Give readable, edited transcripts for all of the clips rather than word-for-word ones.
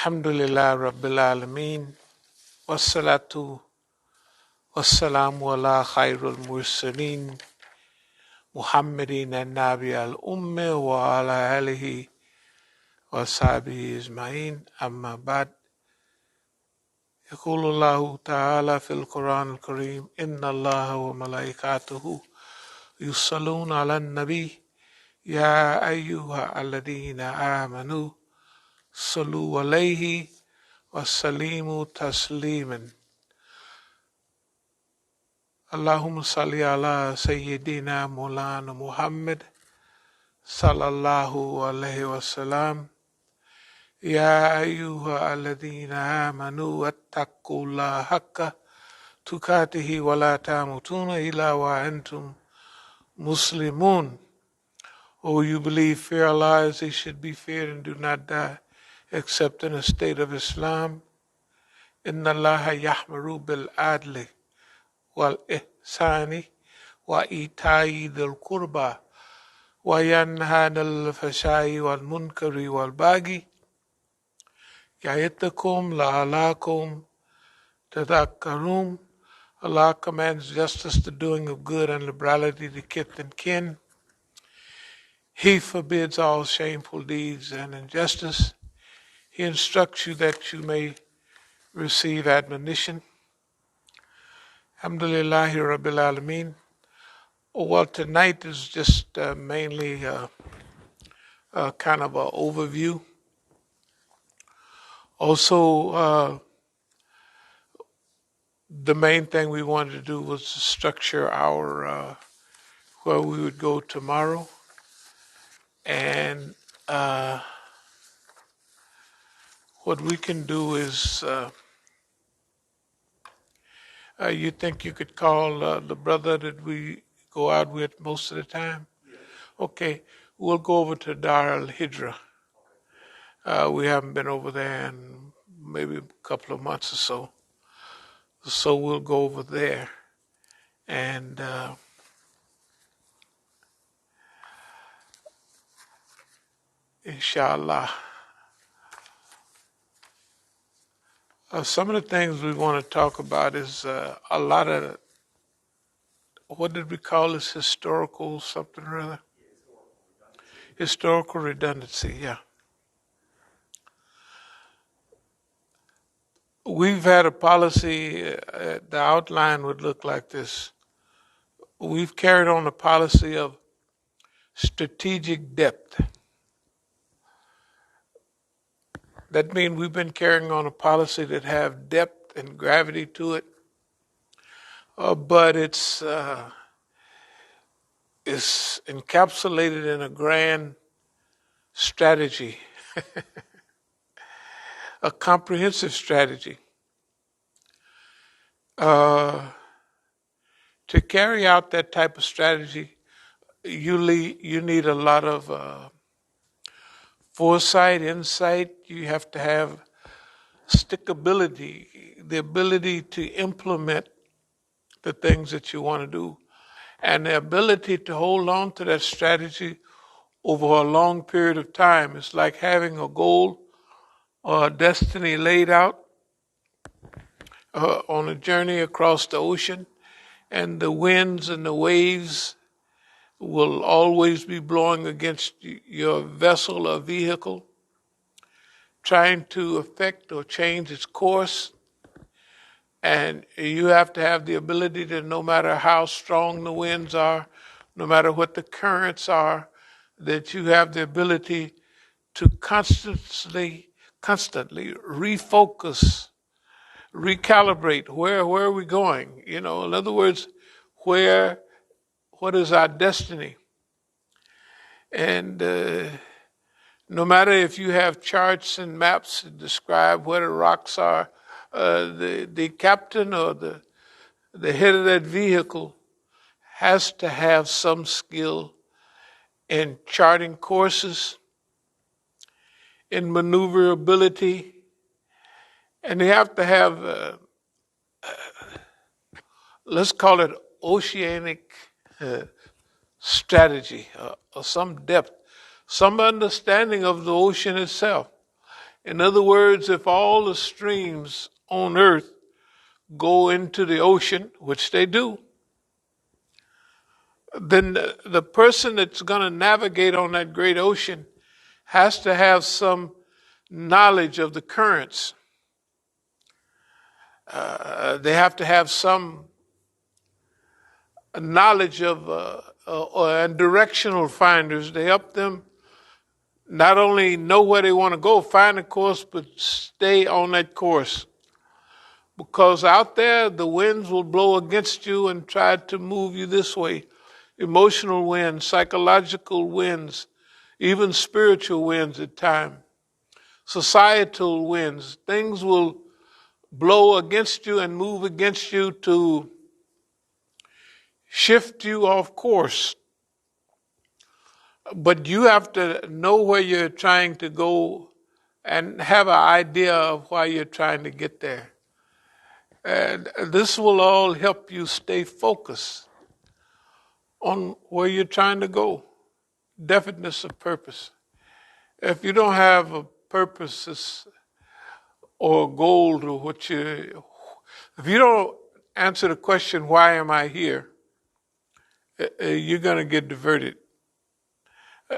Alhamdulillah Rabbil Alameen. Wassalatu wassalamu ala khairul mursaleen. Muhammadin al-Nabi al-Ummi wa ala alihi wa sahbihi ajma'in. Amma ba'd. يقول الله تعالى في القرآن الكريم إن الله وملائكته يصلون على النبي يا أيها الذين آمنوا صلوا عليه وسلموا تسليما اللهم صل على سيدنا مولانا محمد صلى الله عليه وسلم يا أيها الذين آمنوا اتقوا الله حق تقاته ولا تموتون إلا وأنتم مسلمون. O you believe, fear Allah as He should be feared and do not die except in a state of Islam. Inna Allah yahmaru bil adli wal ihsani wa ita'i dhil qurba wa yanha anil fashai wal munkari wal baghi ya'idhukum la'alakum tadhakkarun. Allah commands justice, the doing of good, and liberality to kith and kin. He forbids all shameful deeds and injustice. He instructs you that you may receive admonition. Alhamdulillahi Rabbil Alameen. Well, tonight is just mainly kind of an overview. Also, the main thing we wanted to do was to structure our where we would go tomorrow. And what we can do is, you think you could call the brother that we go out with most of the time? Okay, we'll go over to Dar al-Hijra. We haven't been over there in maybe a couple of months or so. So we'll go over there. And inshallah. Some of the things we want to talk about is a lot of, what did we call this, historical something or other? Historical redundancy, yeah. We've had a policy, the outline would look like this. We've carried on a policy of strategic depth. That means we've been carrying on a policy that have depth and gravity to it, but it's encapsulated in a grand strategy, a comprehensive strategy. To carry out that type of strategy, you need a lot of foresight, insight. You have to have stickability, the ability to implement the things that you want to do, and the ability to hold on to that strategy over a long period of time. It's like having a goal or a destiny laid out on a journey across the ocean, and the winds and the waves will always be blowing against your vessel or vehicle, trying to affect or change its course. And you have to have the ability to, no matter how strong the winds are, no matter what the currents are, that you have the ability to constantly refocus, recalibrate. Where are we going? In other words, what is our destiny? And no matter if you have charts and maps that describe where the rocks are, the captain or the head of that vehicle has to have some skill in charting courses, in maneuverability, and they have to have, let's call it oceanic strategy, or some depth, some understanding of the ocean itself. In other words, if all the streams on earth go into the ocean, which they do, then the person that's going to navigate on that great ocean has to have some knowledge of the currents. They have to have some knowledge of and directional finders. They help them not only know where they want to go, find a course, but stay on that course. Because out there, the winds will blow against you and try to move you this way. Emotional winds, psychological winds, even spiritual winds at times. Societal winds. Things will blow against you and move against you to shift you off course. But you have to know where you're trying to go and have an idea of why you're trying to get there. And this will all help you stay focused on where you're trying to go. Definiteness of purpose. If you don't have a purpose or a goal to if you don't answer the question, why am I here? You're going to get diverted.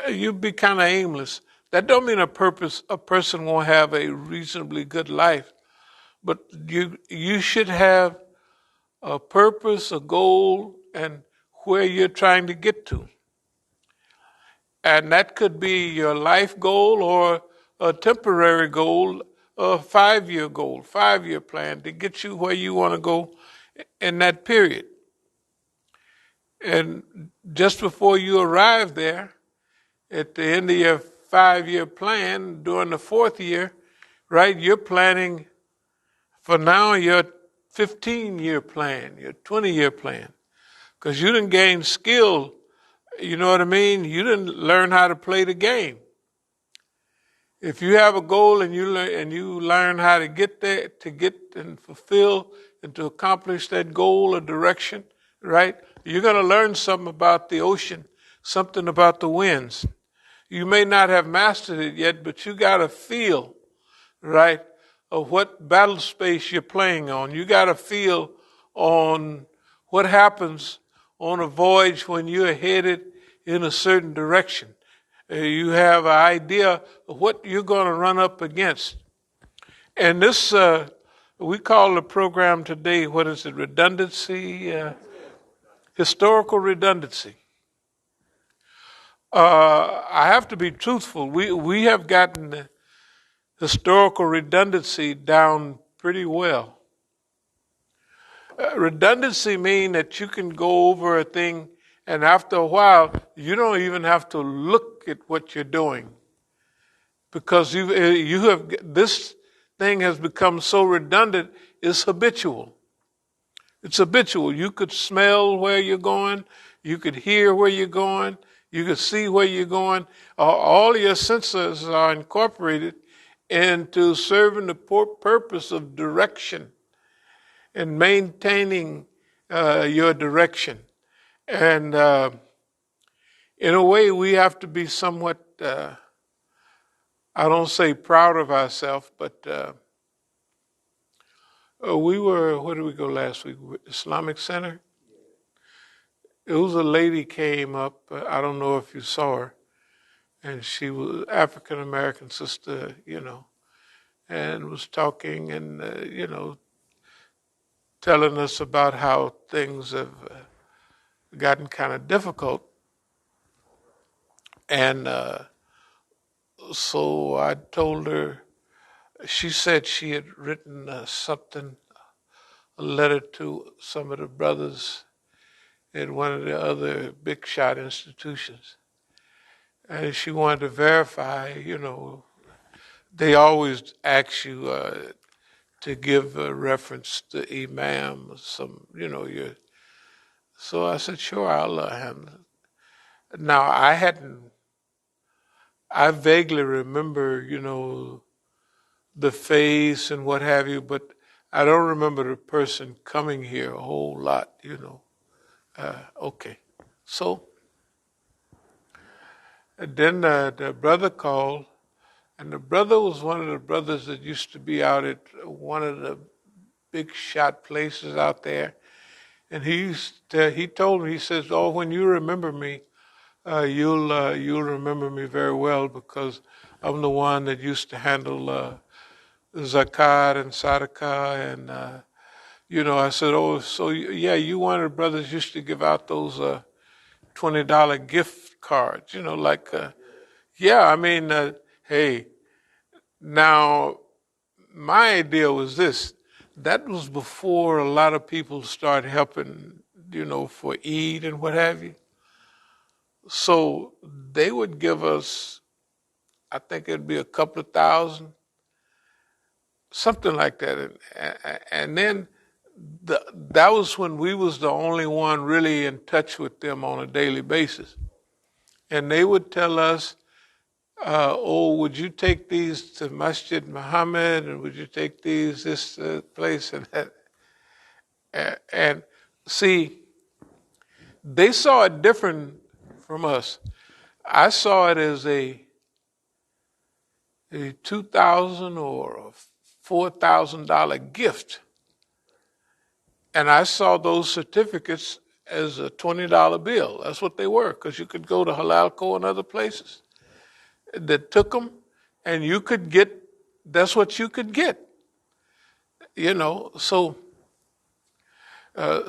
You'll be kind of aimless. That don't mean a person won't have a reasonably good life, but you should have a purpose, a goal, and where you're trying to get to. And that could be your life goal or a temporary goal, a 5-year goal, 5-year plan to get you where you want to go in that period. And just before you arrive there, at the end of your 5-year plan, during the 4th year, right, you're planning for now your 15-year plan, your 20-year plan. Because you didn't gain skill, you know what I mean? You didn't learn how to play the game. If you have a goal and you learn how to get there, to get and fulfill and to accomplish that goal or direction, right? You're going to learn something about the ocean, something about the winds. You may not have mastered it yet, but you got a feel, right, of what battle space you're playing on. You got a feel on what happens on a voyage when you're headed in a certain direction. You have an idea of what you're going to run up against. And this, we call the program today, what is it, redundancy? Historical redundancy. I have to be truthful. We have gotten the historical redundancy down pretty well. Redundancy means that you can go over a thing and after a while, you don't even have to look at what you're doing. Because this thing has become so redundant, it's habitual. It's habitual. You could smell where you're going. You could hear where you're going. You could see where you're going. All your senses are incorporated into serving the purpose of direction and maintaining your direction. And in a way, we have to be somewhat, I don't say proud of ourselves, but where did we go last week? Islamic Center? It was a lady came up, I don't know if you saw her, and she was African-American sister, and was talking and, telling us about how things have gotten kind of difficult. And so I told her, she said she had written a letter to some of the brothers at one of the other big shot institutions. And she wanted to verify, they always ask you to give a reference to Imam or some, so I said, sure, I'll handle it. Now, I vaguely remember, the face and what have you, but I don't remember the person coming here a whole lot, okay. So, and then the brother called And the brother was one of the brothers that used to be out at one of the big shot places out there. And he told me, he says, "Oh, when you remember me, you'll remember me very well because I'm the one that used to handle zakat and sadaqah and I said, oh, so yeah, you one of the brothers used to give out those $20 gift cards, yeah, I mean, hey, now my idea was this. That was before a lot of people started helping, for Eid and what have you. So they would give us, I think it'd be a couple of thousand, something like that. And then that was when we was the only one really in touch with them on a daily basis. And they would tell us, oh, would you take these to Masjid Muhammad, and would you take these this place and that? And see, they saw it different from us. I saw it as a $2,000 or a $4,000 gift, and I saw those certificates as a $20 bill. That's what they were, because you could go to Halalco and other places that took them, and you could get. That's what you could get. So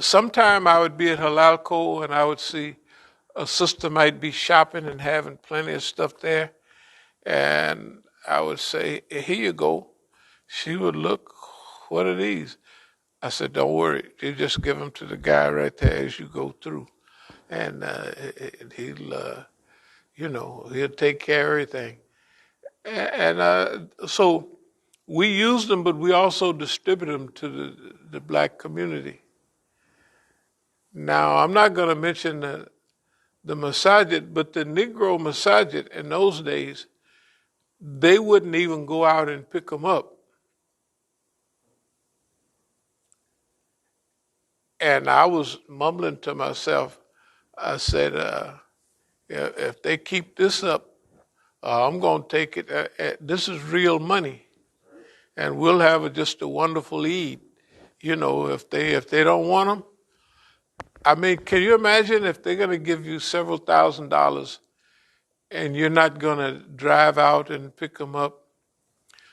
sometime I would be at Halalco and I would see a sister might be shopping and having plenty of stuff there. And I would say, here you go. She would look, what are these? I said, don't worry. You just give them to the guy right there as you go through. And he'll take care of everything. And so we used them, but we also distribute them to the black community. Now, I'm not going to mention the Masjid, but the Negro Masjid in those days, they wouldn't even go out and pick them up. And I was mumbling to myself. I said, if they keep this up, I'm going to take it. This is real money. And we'll have just a wonderful Eid. If they don't want them. I mean, can you imagine if they're going to give you several $1,000s and you're not going to drive out and pick them up?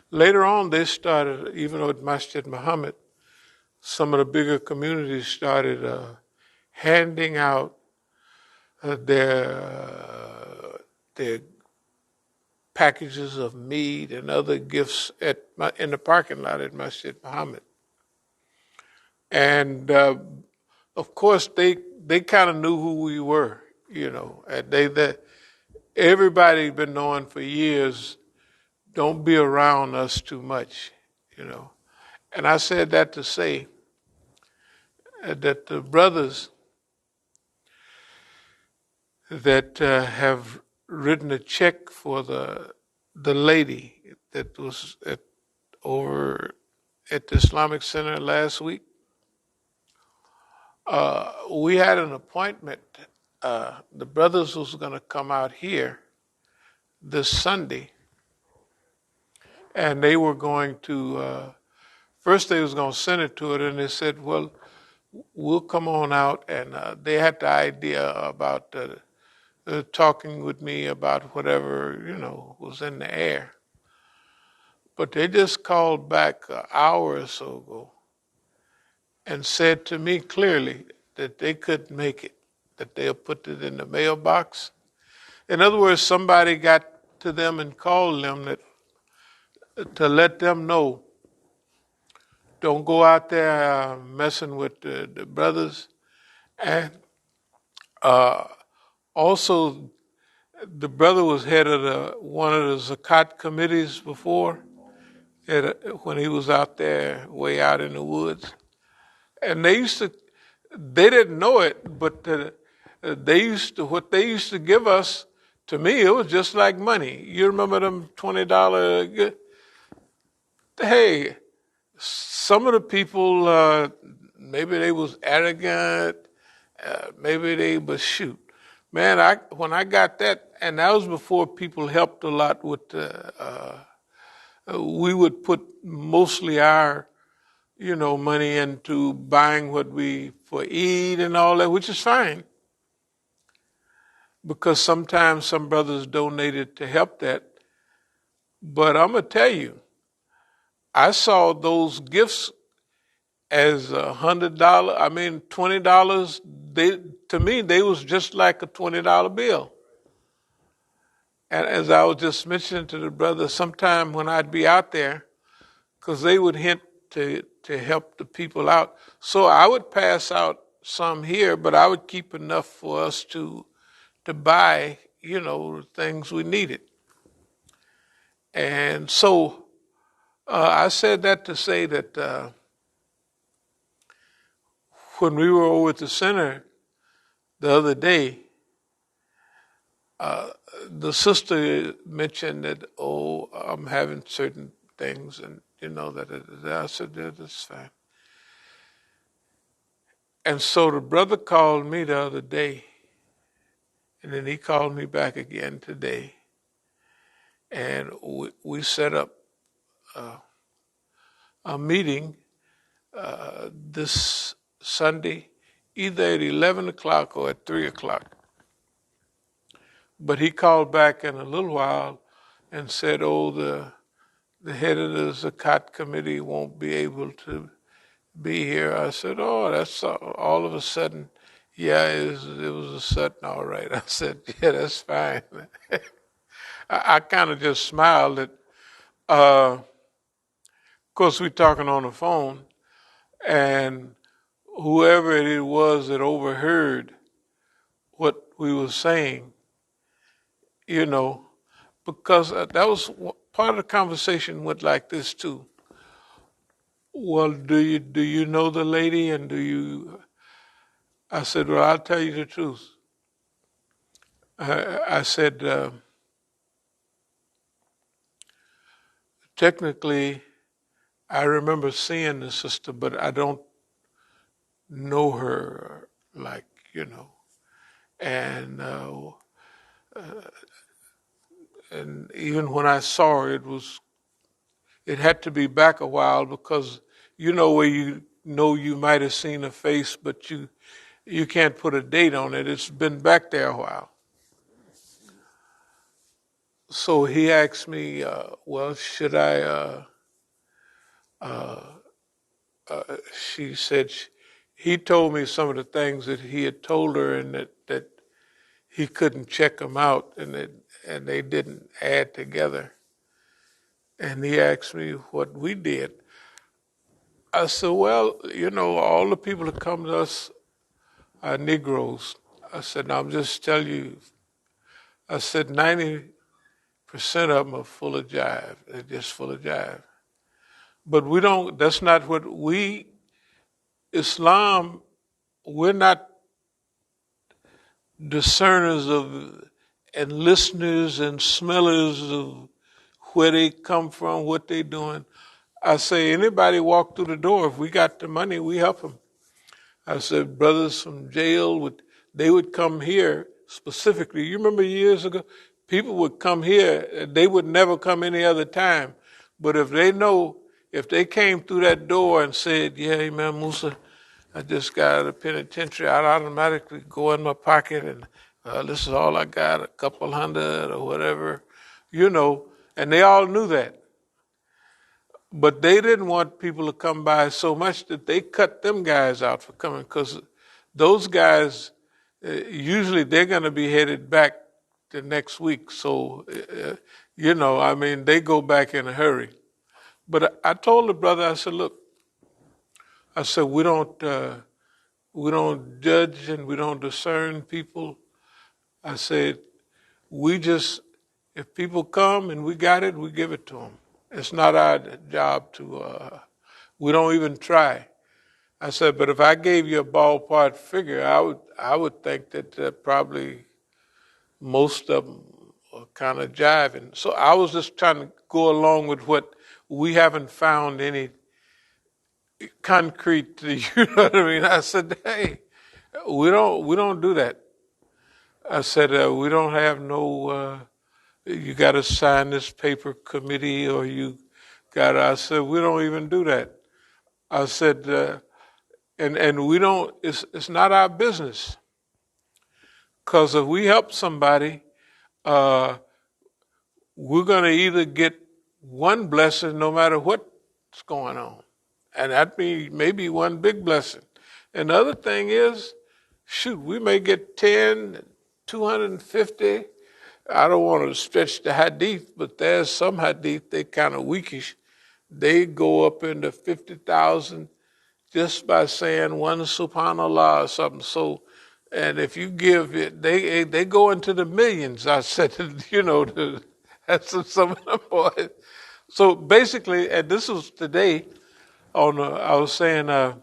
Later on, they started, even with Masjid Muhammad, some of the bigger communities started handing out their packages of meat and other gifts in the parking lot at Masjid Muhammad. And of course, they kind of knew who we were, and everybody been knowing for years, don't be around us too much, And I said that to say that the brothers that have written a check for the lady that was over at the Islamic Center last week, we had an appointment. The brothers was going to come out here this Sunday, and they were going to, first they was going to send it to it, and they said, well, we'll come on out, and they had the idea about talking with me about whatever, was in the air. But they just called back an hour or so ago and said to me clearly that they couldn't make it, that they'll put it in the mailbox. In other words, somebody got to them and called them to let them know, don't go out there messing with the brothers. And also, the brother was head of one of the zakat committees before, when he was out there, way out in the woods. And they didn't know it, but what they used to give us, to me, it was just like money. You remember them $20? Hey, some of the people, maybe they was arrogant, maybe they was shoot. Man, when I got that, and that was before people helped a lot with, we would put mostly our, money into buying what we for Eid and all that, which is fine because sometimes some brothers donated to help that. But I'm gonna tell you, I saw those gifts as $100. I mean, $20. To me, they was just like a $20 bill. And as I was just mentioning to the brother, sometime when I'd be out there, because they would hint to help the people out. So I would pass out some here, but I would keep enough for us to buy, things we needed. And so I said that to say that when we were over at the center the other day, the sister mentioned that, oh, I'm having certain things, and that I said, yeah, that's fine. And so the brother called me the other day, and then he called me back again today, and we set up a meeting this Sunday, either at 11 o'clock or at 3 o'clock. But he called back in a little while and said, oh, the head of the Zakat committee won't be able to be here. I said, oh, that's all of a sudden. Yeah, it was a sudden, all right. I said, yeah, that's fine. I kind of just smiled at, of course, we're talking on the phone, and whoever it was that overheard what we were saying, because that was part of the conversation went like this too. Well, do you know the lady, and do you? I said, well, I'll tell you the truth. I said, technically, I remember seeing the sister, but I don't know her like, and and even when I saw her, it had to be back a while because where you might have seen a face, but you can't put a date on it. It's been back there a while. So he asked me, well, should I? She said he told me some of the things that he had told her, and that he couldn't check them out, and they didn't add together. And he asked me what we did. I said, well, all the people that come to us are Negroes. I said, now I'm just telling you, I said 90% of them are full of jive. They're just full of jive. But that's not what Islam, we're not discerners of and listeners and smellers of where they come from, what they doing. I say anybody walk through the door, if we got the money, we help them. I said brothers from jail they would come here specifically. You remember years ago, people would come here. They would never come any other time. But if they came through that door and said, yeah, Imam Musa, I just got out of the penitentiary, I'd automatically go in my pocket and this is all I got, a couple hundred or whatever, and they all knew that. But they didn't want people to come by so much that they cut them guys out for coming, because those guys, usually they're going to be headed back the next week. So, they go back in a hurry. But I told the brother, I said, look, I said, we don't judge and we don't discern people. I said, if people come and we got it, we give it to them. It's not our job we don't even try. I said, but if I gave you a ballpark figure, I would think that probably most of them are kind of jiving. So I was just trying to go along with what we haven't found any concrete, you know what I mean? I said, hey, we don't do that. I said, we don't have no, you got to sign this paper committee or you got to, I said, we don't even do that. I said, and we don't, it's not our business. Because if we help somebody, uh, we're going to either get one blessing no matter what's going on. And that means maybe one big blessing. And the other thing is, shoot, we may get 10, 250. I don't want to stretch the hadith, but there's some hadith, they kind of weakish. They go up into 50,000 just by saying one subhanallah or something. So, and if you give it, they go into the millions. I said, that's some of the boys. So basically, and this was today I was saying, no,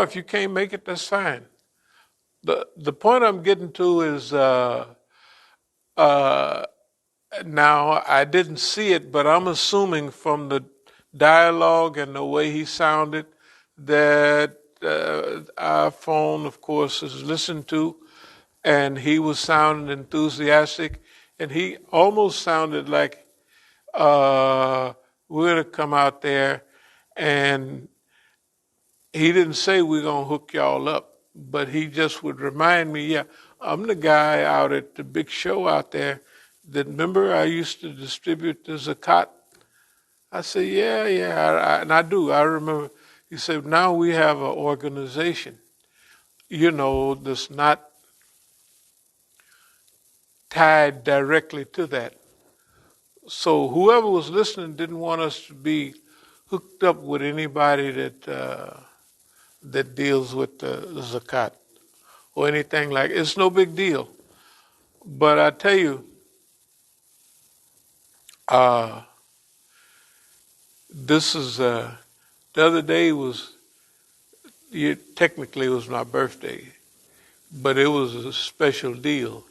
if you can't make it, that's fine. The point I'm getting to is now I didn't see it, but I'm assuming from the dialogue and the way he sounded that our phone, of course, is listened to, and he was sounding enthusiastic, and he almost sounded like we're going to come out there, and he didn't say we're going to hook y'all up, but he just would remind me, yeah, I'm the guy out at the big show out there that, remember, I used to distribute the zakat. I said, yeah, and I do. I remember. He said, now we have an organization, that's not tied directly to that. So whoever was listening didn't want us to be hooked up with anybody that deals with the zakat or anything like it. It's no big deal. But I tell you, this is the other day technically it was my birthday, but it was a special deal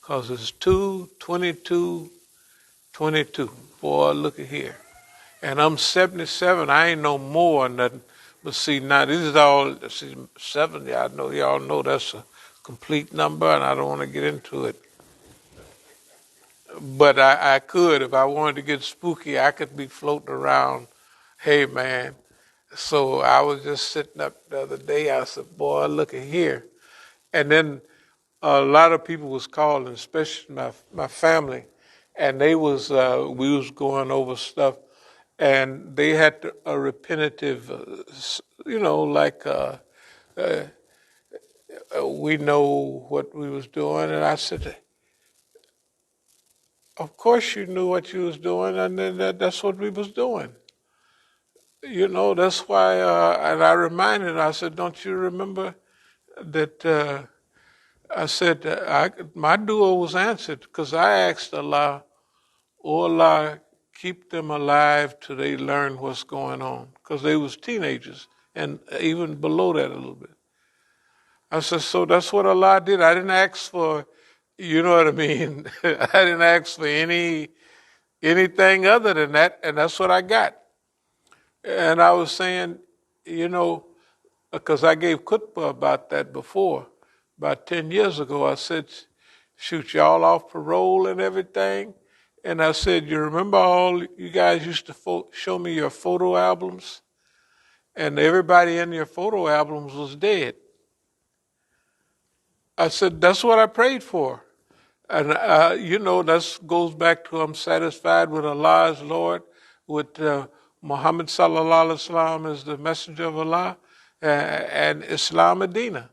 because it's 2/22/22. Boy, look at here. And I'm 77. I ain't no more or nothing. But see, now this is all, 70. I know y'all know that's a complete number, and I don't want to get into it. But I could, if I wanted to get spooky, I could be floating around. Hey, man. So I was just sitting up the other day. I said, boy, look at here. And then a lot of people was calling, especially my family, and we was going over stuff, and they had a repetitive, we know what we was doing, and I said, of course you knew what you was doing, and then that's what we was doing. That's why, and I reminded her, I said, don't you remember that I said, my dua was answered because I asked Allah, oh Allah, keep them alive till they learn what's going on, because they was teenagers and even below that a little bit. I said, so that's what Allah did. I didn't ask for, you know what I mean? I didn't ask for anything other than that, and that's what I got. And I was saying, because I gave khutbah about that before, about 10 years ago. I said, shoot, y'all off parole and everything. And I said, you remember all you guys used to show me your photo albums? And everybody in your photo albums was dead. I said, that's what I prayed for. And, that goes back to I'm satisfied with Allah as Lord, with Muhammad sallallahu alaihi wasallam as the messenger of Allah, and Islam Medina.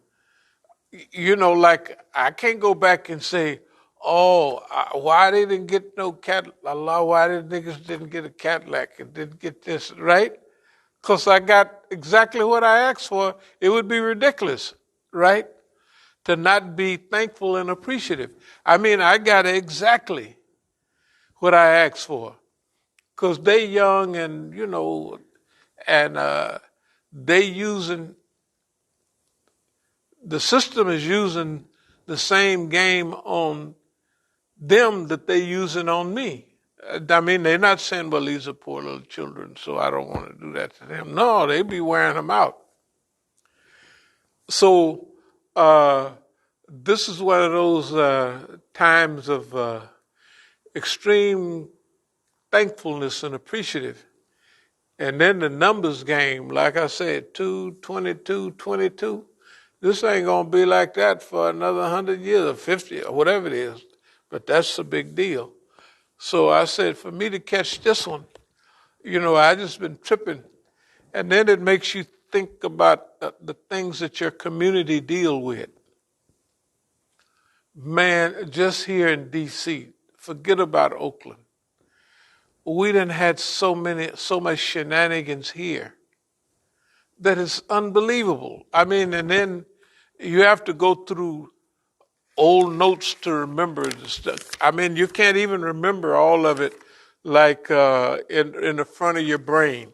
Like I can't go back and say, why they didn't get no Allah, why the niggas didn't get a Cadillac and didn't get this, right? Because I got exactly what I asked for. It would be ridiculous, right? To not be thankful and appreciative. I mean, I got exactly what I asked for. Because they young and, and they using, the system is using the same game on them that they using on me. I mean, they're not saying, well, these are poor little children, so I don't want to do that to them. No, they be wearing them out. So This is one of those times of extreme thankfulness and appreciative. And then the numbers game, like I said, 2, 22, 22. This ain't going to be like that for another 100 years or 50 or whatever it is. But that's a big deal. So I said, for me to catch this one, I just been tripping. And then it makes you think about the things that your community deal with. Man, just here in D.C., forget about Oakland. We done had so much shenanigans here that is unbelievable. I mean, and then you have to go through old notes to remember the stuff. I mean, you can't even remember all of it like in the front of your brain.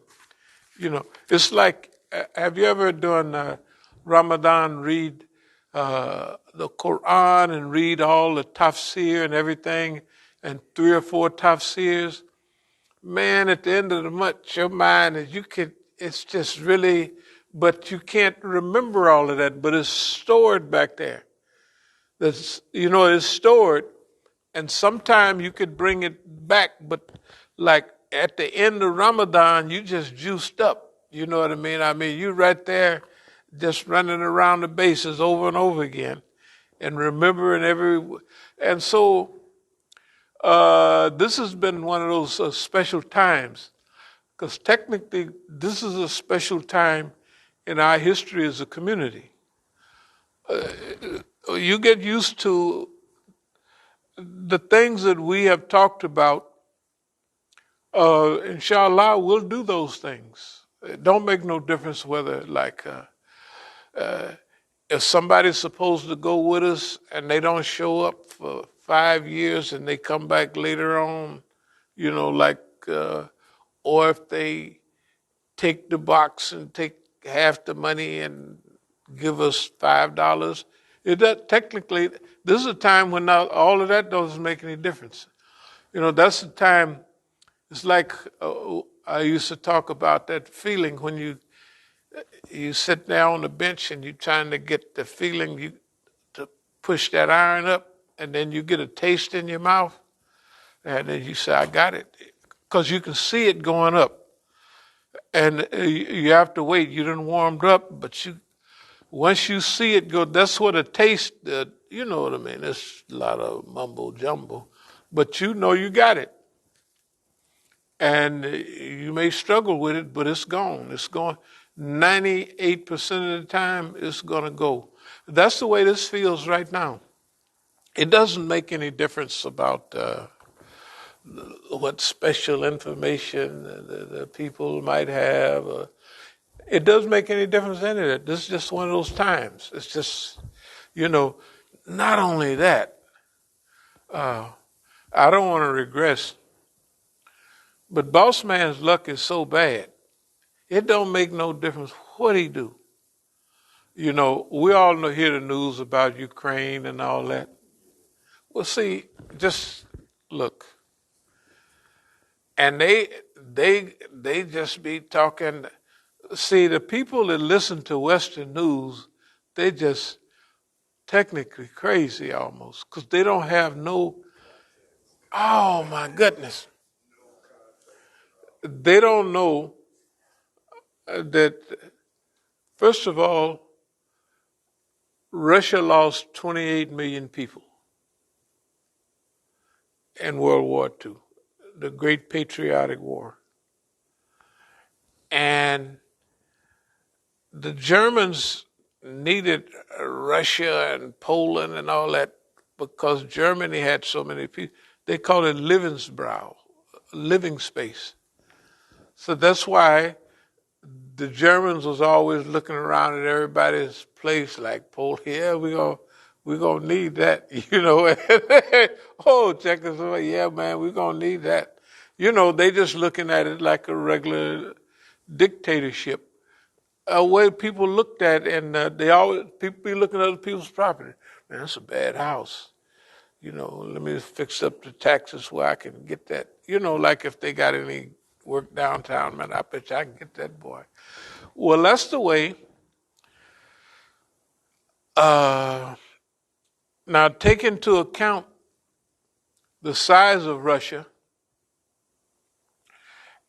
It's like, have you ever done Ramadan, read the Quran and read all the tafsir and everything, and 3 or 4 tafsirs? Man, at the end of the month, your mind is, it's just really, but you can't remember all of that, but it's stored back there. It's stored, and sometimes you could bring it back, but like at the end of Ramadan, you just juiced up. You know what I mean? I mean, you right there just running around the bases over and over again and remembering and so this has been one of those special times, because technically this is a special time in our history as a community. You get used to the things that we have talked about. Inshallah, we'll do those things. It don't make no difference whether, like, if somebody's supposed to go with us and they don't show up for 5 years and they come back later on, or if they take the box and take half the money and give us $5. Technically, this is a time when all of that doesn't make any difference. That's the time. It's like I used to talk about that feeling when you sit down on the bench and you're trying to get the feeling to push that iron up, and then you get a taste in your mouth, and then you say, I got it. Because you can see it going up. And you have to wait. You done warmed up, but once you see it go, that's what a taste, you know what I mean? It's a lot of mumbo jumbo, but you know you got it. And you may struggle with it, but it's gone. It's gone. 98% of the time, it's going to go. That's the way this feels right now. It doesn't make any difference about what special information the people might have. It doesn't make any difference in it. This is just one of those times. It's just, not only that, I don't want to regress, but boss man's luck is so bad. It don't make no difference what he do. We all hear the news about Ukraine and all that. Well, see, just look. And they just be talking. See, the people that listen to Western news, they just technically crazy almost, because they don't have oh my goodness. They don't know that, first of all, Russia lost 28 million people in World War II, the Great Patriotic War. And the Germans needed Russia and Poland and all that because Germany had so many people. They called it Lebensraum, living space. So that's why the Germans was always looking around at everybody's place like Poland. Yeah, we're gonna need that, Oh, Czechoslovakia, yeah, man, we're gonna need that. They just looking at it like a regular dictatorship. A way people looked at, and people be looking at other people's property. Man, that's a bad house. Let me fix up the taxes where I can get that. Like if they got any work downtown, man, I bet you I can get that boy. Well, that's the way Now, take into account the size of Russia,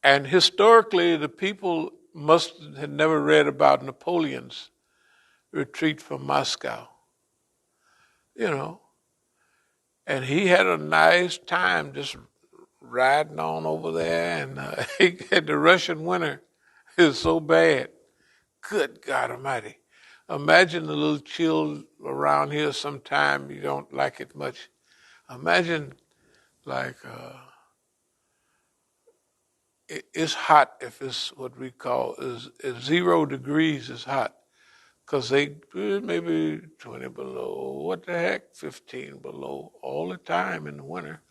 and historically, the people must have never read about Napoleon's retreat from Moscow, you know, and he had a nice time just riding on over there, and he had the Russian winter is so bad. Good God Almighty. Imagine the little chill around here sometime you don't like it much. Imagine like it's hot if it's what we call is 0 degrees is hot because they maybe 20 below, what the heck, 15 below all the time in the winter,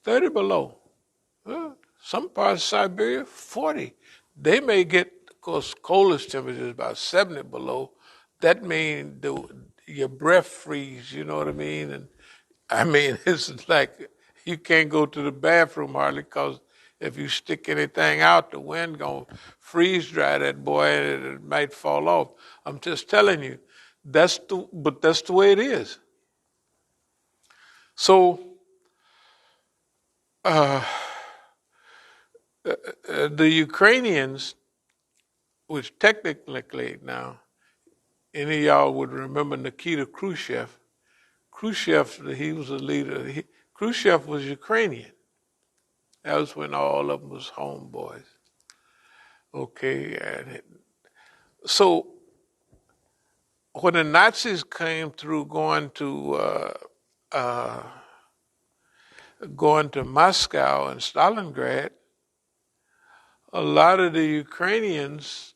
30 below. Some parts of Siberia, 40. They may get, of course, coldest temperature is about 70 below. That means your breath freeze, you know what I mean? And I mean, it's like you can't go to the bathroom hardly because if you stick anything out, the wind gonna freeze dry that boy and it might fall off. I'm just telling you, but that's the way it is. So the Ukrainians, which technically now, any of y'all would remember Nikita Khrushchev. Khrushchev, he was a leader. Khrushchev was Ukrainian. That was when all of them was homeboys. Okay, and so when the Nazis came through going to Moscow and Stalingrad, a lot of the Ukrainians,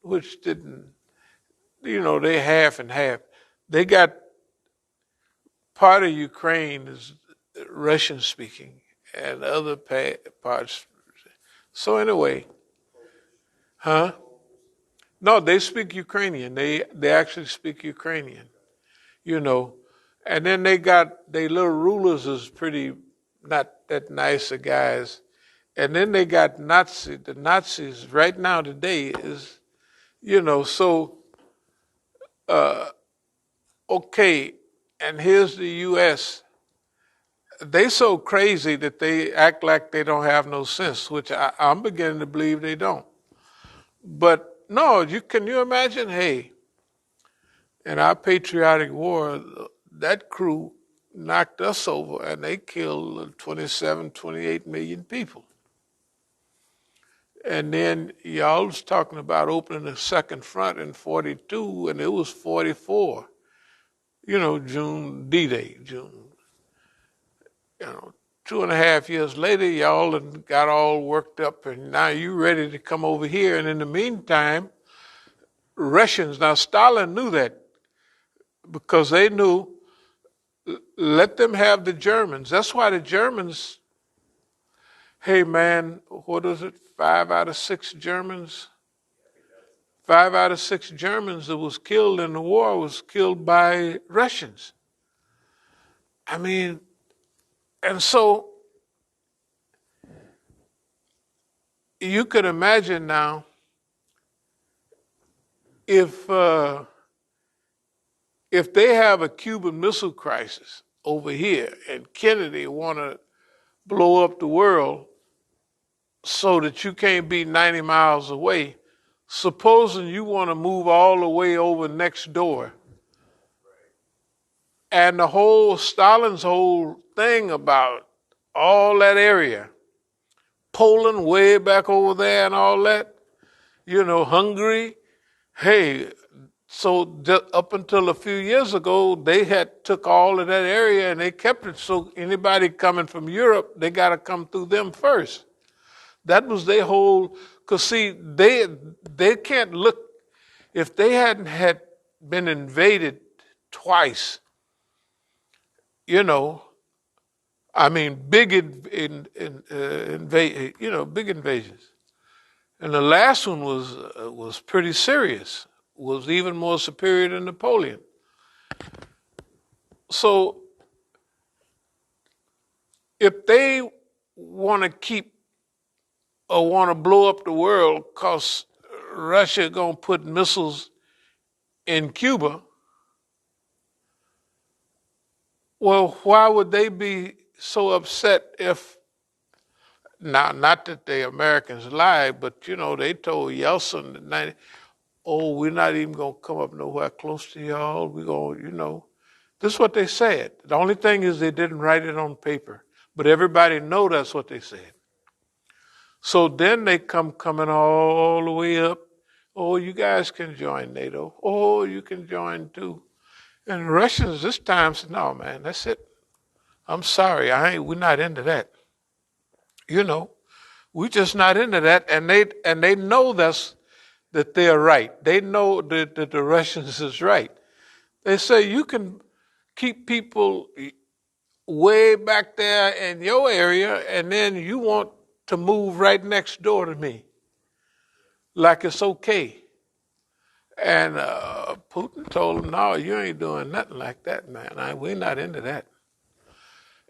which didn't, they half and half. They got part of Ukraine is Russian speaking, and other parts. So anyway, huh? No, they speak Ukrainian. They actually speak Ukrainian, And then they got their little rulers is pretty not that nice of guys. And then they got the Nazis right now today is, so okay, and here's the US. They so crazy that they act like they don't have no sense, which I'm beginning to believe they don't. But no, can you imagine? Hey, in our patriotic war, that crew knocked us over and they killed 27, 28 million people. And then y'all was talking about opening the second front in 42, and it was 44. June, D-Day, June. 2.5 years later, y'all got all worked up, and now you ready to come over here. And in the meantime, Russians, now Stalin knew that because they knew, let them have the Germans. That's why the Germans, hey man, what is it? 5 out of 6 Germans? 5 out of 6 Germans that was killed in the war was killed by Russians. I mean, and so you could imagine now if they have a Cuban Missile Crisis over here and Kennedy want to blow up the world so that you can't be 90 miles away, supposing you want to move all the way over next door. And Stalin's whole thing about all that area, Poland way back over there and all that, Hungary, hey, so up until a few years ago, they had took all of that area and they kept it so anybody coming from Europe, they got to come through them first. That was their whole, because see, they can't look, if they hadn't had been invaded twice, big big invasions. And the last one was pretty serious, was even more superior than Napoleon. So if they want to keep or want to blow up the world because Russia going to put missiles in Cuba, Well, why would they be so upset if, now, not that the Americans lied, but they told Yeltsin that oh, we're not even going to come up nowhere close to y'all. We're going, this is what they said. The only thing is they didn't write it on paper, but everybody know that's what they said. So then they coming all the way up. Oh, you guys can join NATO. Oh, you can join too. And the Russians this time said, no, man, that's it. I'm sorry, we're not into that. We're just not into that. And they know that they're right. They know that the Russians is right. They say you can keep people way back there in your area, and then you want to move right next door to me, like it's okay. And Putin told him, no, you ain't doing nothing like that, man. We're not into that.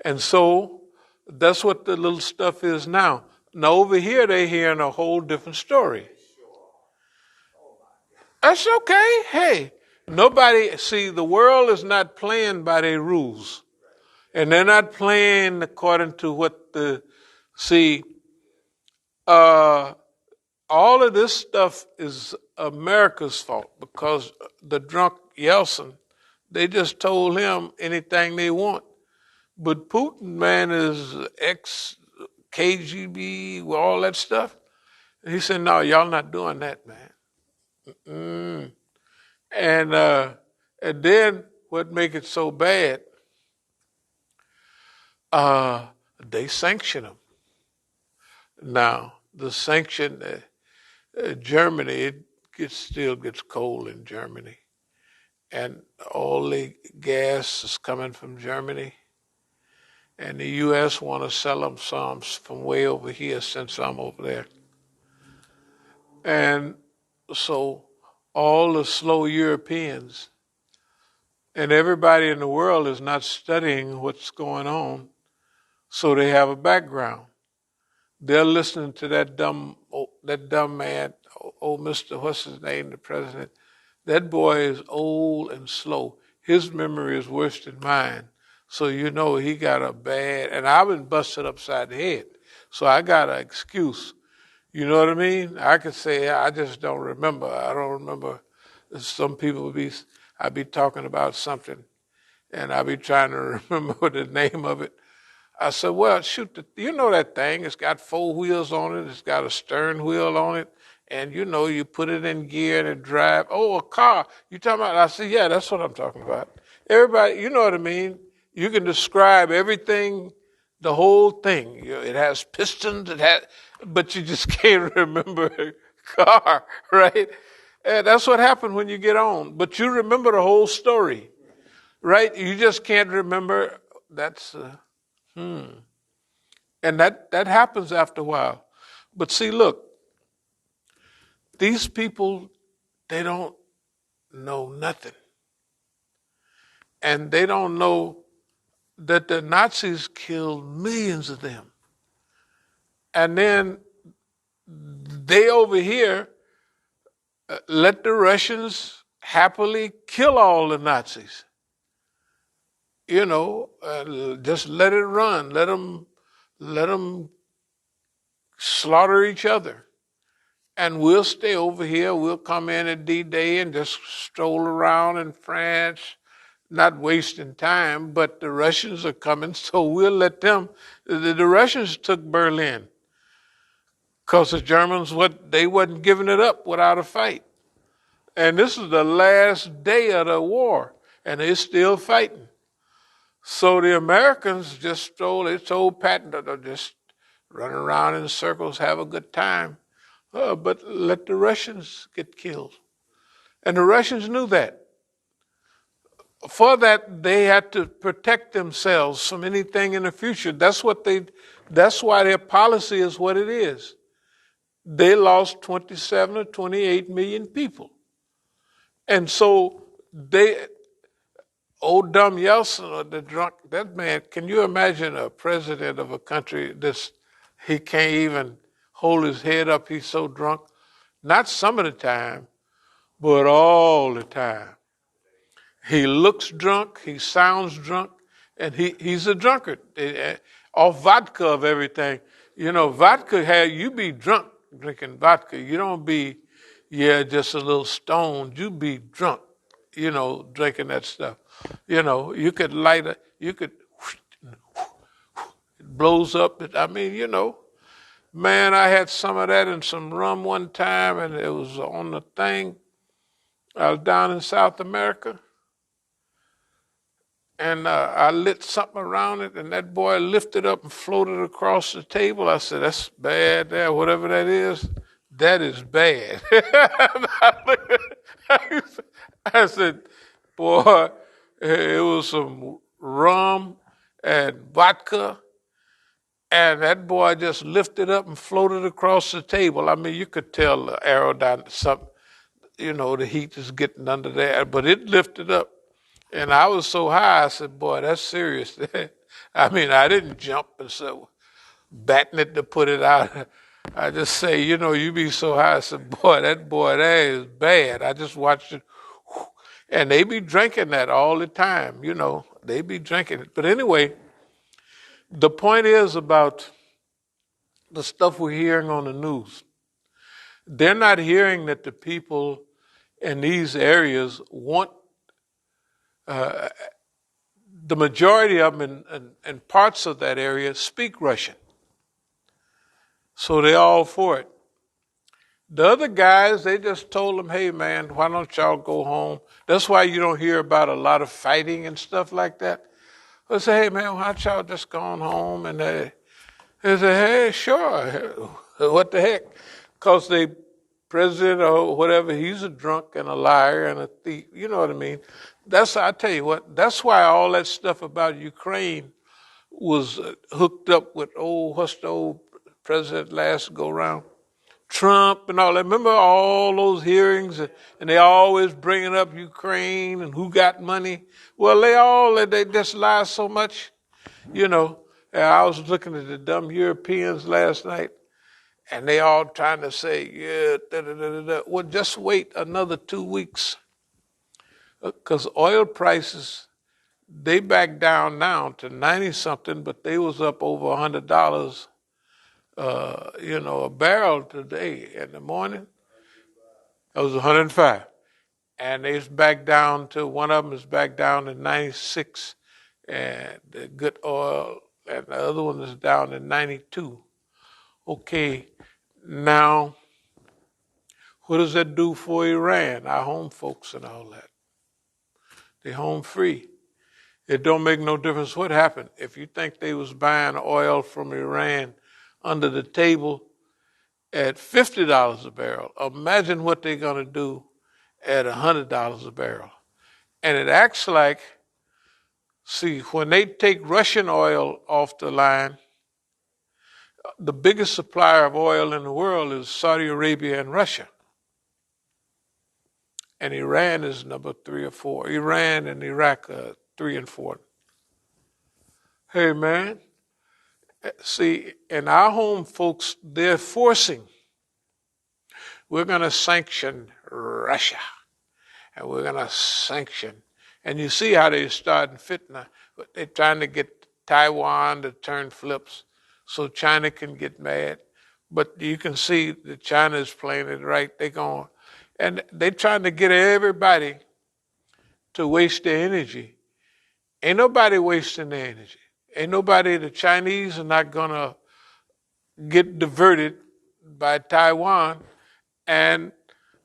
And so that's what the little stuff is now. Now over here, they're hearing a whole different story. That's okay. Hey, the world is not playing by their rules. And they're not playing according to all of this stuff is America's fault because the drunk Yeltsin, they just told him anything they want. But Putin, man, is ex-KGB, all that stuff. And he said, no, y'all not doing that, man. And then what make it so bad, they sanction them. Now, the sanction, Germany, still gets cold in Germany. And all the gas is coming from Germany. And the U.S. want to sell them some from way over here since I'm over there. And so all the slow Europeans and everybody in the world is not studying what's going on, so they have a background. They're listening to that dumb man, Mr. What's his name, the president. That boy is old and slow. His memory is worse than mine. So he got a bad, and I've been busted upside the head. So I got an excuse. You know what I mean? I could say, I just don't remember. I don't remember. Some people I'd be talking about something, and I'd be trying to remember the name of it. I said, well, shoot, that thing, it's got 4 wheels on it, it's got a stern wheel on it, and you put it in gear and it drive. Oh, a car. You talking about? I said, yeah, that's what I'm talking about. Everybody, you know what I mean? You can describe everything, the whole thing. It has pistons, but you just can't remember a car, right? And that's what happened when you get on. But you remember the whole story, right? You just can't remember. And that happens after a while. But see, look, these people, they don't know nothing. And they don't know that the Nazis killed millions of them. And then they over here let the Russians happily kill all the Nazis. Just let it run. Let them slaughter each other. And we'll stay over here. We'll come in at D-Day and just stroll around in France, not wasting time, but the Russians are coming, so we'll let them. The Russians took Berlin because the Germans, they wasn't giving it up without a fight. And this is the last day of the war, and they're still fighting. So the Americans they told Patton to just run around in circles, have a good time, but let the Russians get killed. And the Russians knew that. For that, they had to protect themselves from anything in the future. That's why their policy is what it is. They lost 27 or 28 million people. And so old dumb Yeltsin, or the drunk, that man, can you imagine a president of a country he can't even hold his head up, he's so drunk? Not some of the time, but all the time. He looks drunk, he sounds drunk, and he's a drunkard, off vodka of everything. Vodka you be drunk drinking vodka. You don't be, just a little stoned. You be drunk, drinking that stuff. You could it blows up. Man, I had some of that in some rum one time, and it was on the thing. I was down in South America, and I lit something around it, and that boy lifted up and floated across the table. I said, that's bad there, whatever that is. That is bad. I said, boy, it was some rum and vodka, and that boy just lifted up and floated across the table. I mean, you could tell the aerodynamics, something, the heat is getting under there, but it lifted up. And I was so high, I said, boy, that's serious. I mean, I didn't jump and so batting it to put it out. I just say, you be so high. I said, boy, that is bad. I just watched it. And they be drinking that all the time, They be drinking it. But anyway, the point is about the stuff we're hearing on the news. They're not hearing that the people in these areas want, the majority of them in parts of that area speak Russian. So they're all for it. The other guys, they just told them, hey, man, why don't y'all go home? That's why you don't hear about a lot of fighting and stuff like that. They say, hey, man, why don't y'all just go on home? And they say, hey, sure. What the heck? Because the president or whatever, he's a drunk and a liar and a thief. You know what I mean? I tell you what, that's why all that stuff about Ukraine was hooked up with what's the old president last go round? Trump and all that. Remember all those hearings, and they always bringing up Ukraine and who got money. Well, they just lie so much, And I was looking at the dumb Europeans last night, and they all trying to say, Well, just wait another 2 weeks, because oil prices, they back down now to 90 something, but they was up over $100. A barrel today in the morning. It was 105. And it's back down to, one of them is back down to 96. And the good oil, and the other one is down to 92. Okay, now, what does that do for Iran, our home folks and all that? They home free. It don't make no difference what happened. If you think they was buying oil from Iran under the table at $50 a barrel, imagine what they're going to do at $100 a barrel. And it acts like, see, when they take Russian oil off the line, the biggest supplier of oil in the world is Saudi Arabia and Russia. And Iran is number 3 or 4. Iran and Iraq are 3 and 4. Hey, man, see, and our home folks, they're forcing, we're going to sanction Russia, and we're going to sanction. And you see how they're starting fitna. They're trying to get Taiwan to turn flips so China can get mad. But you can see that China is playing it right. And they're trying to get everybody to waste their energy. Ain't nobody wasting their energy. Ain't nobody, the Chinese are not going to get diverted by Taiwan, and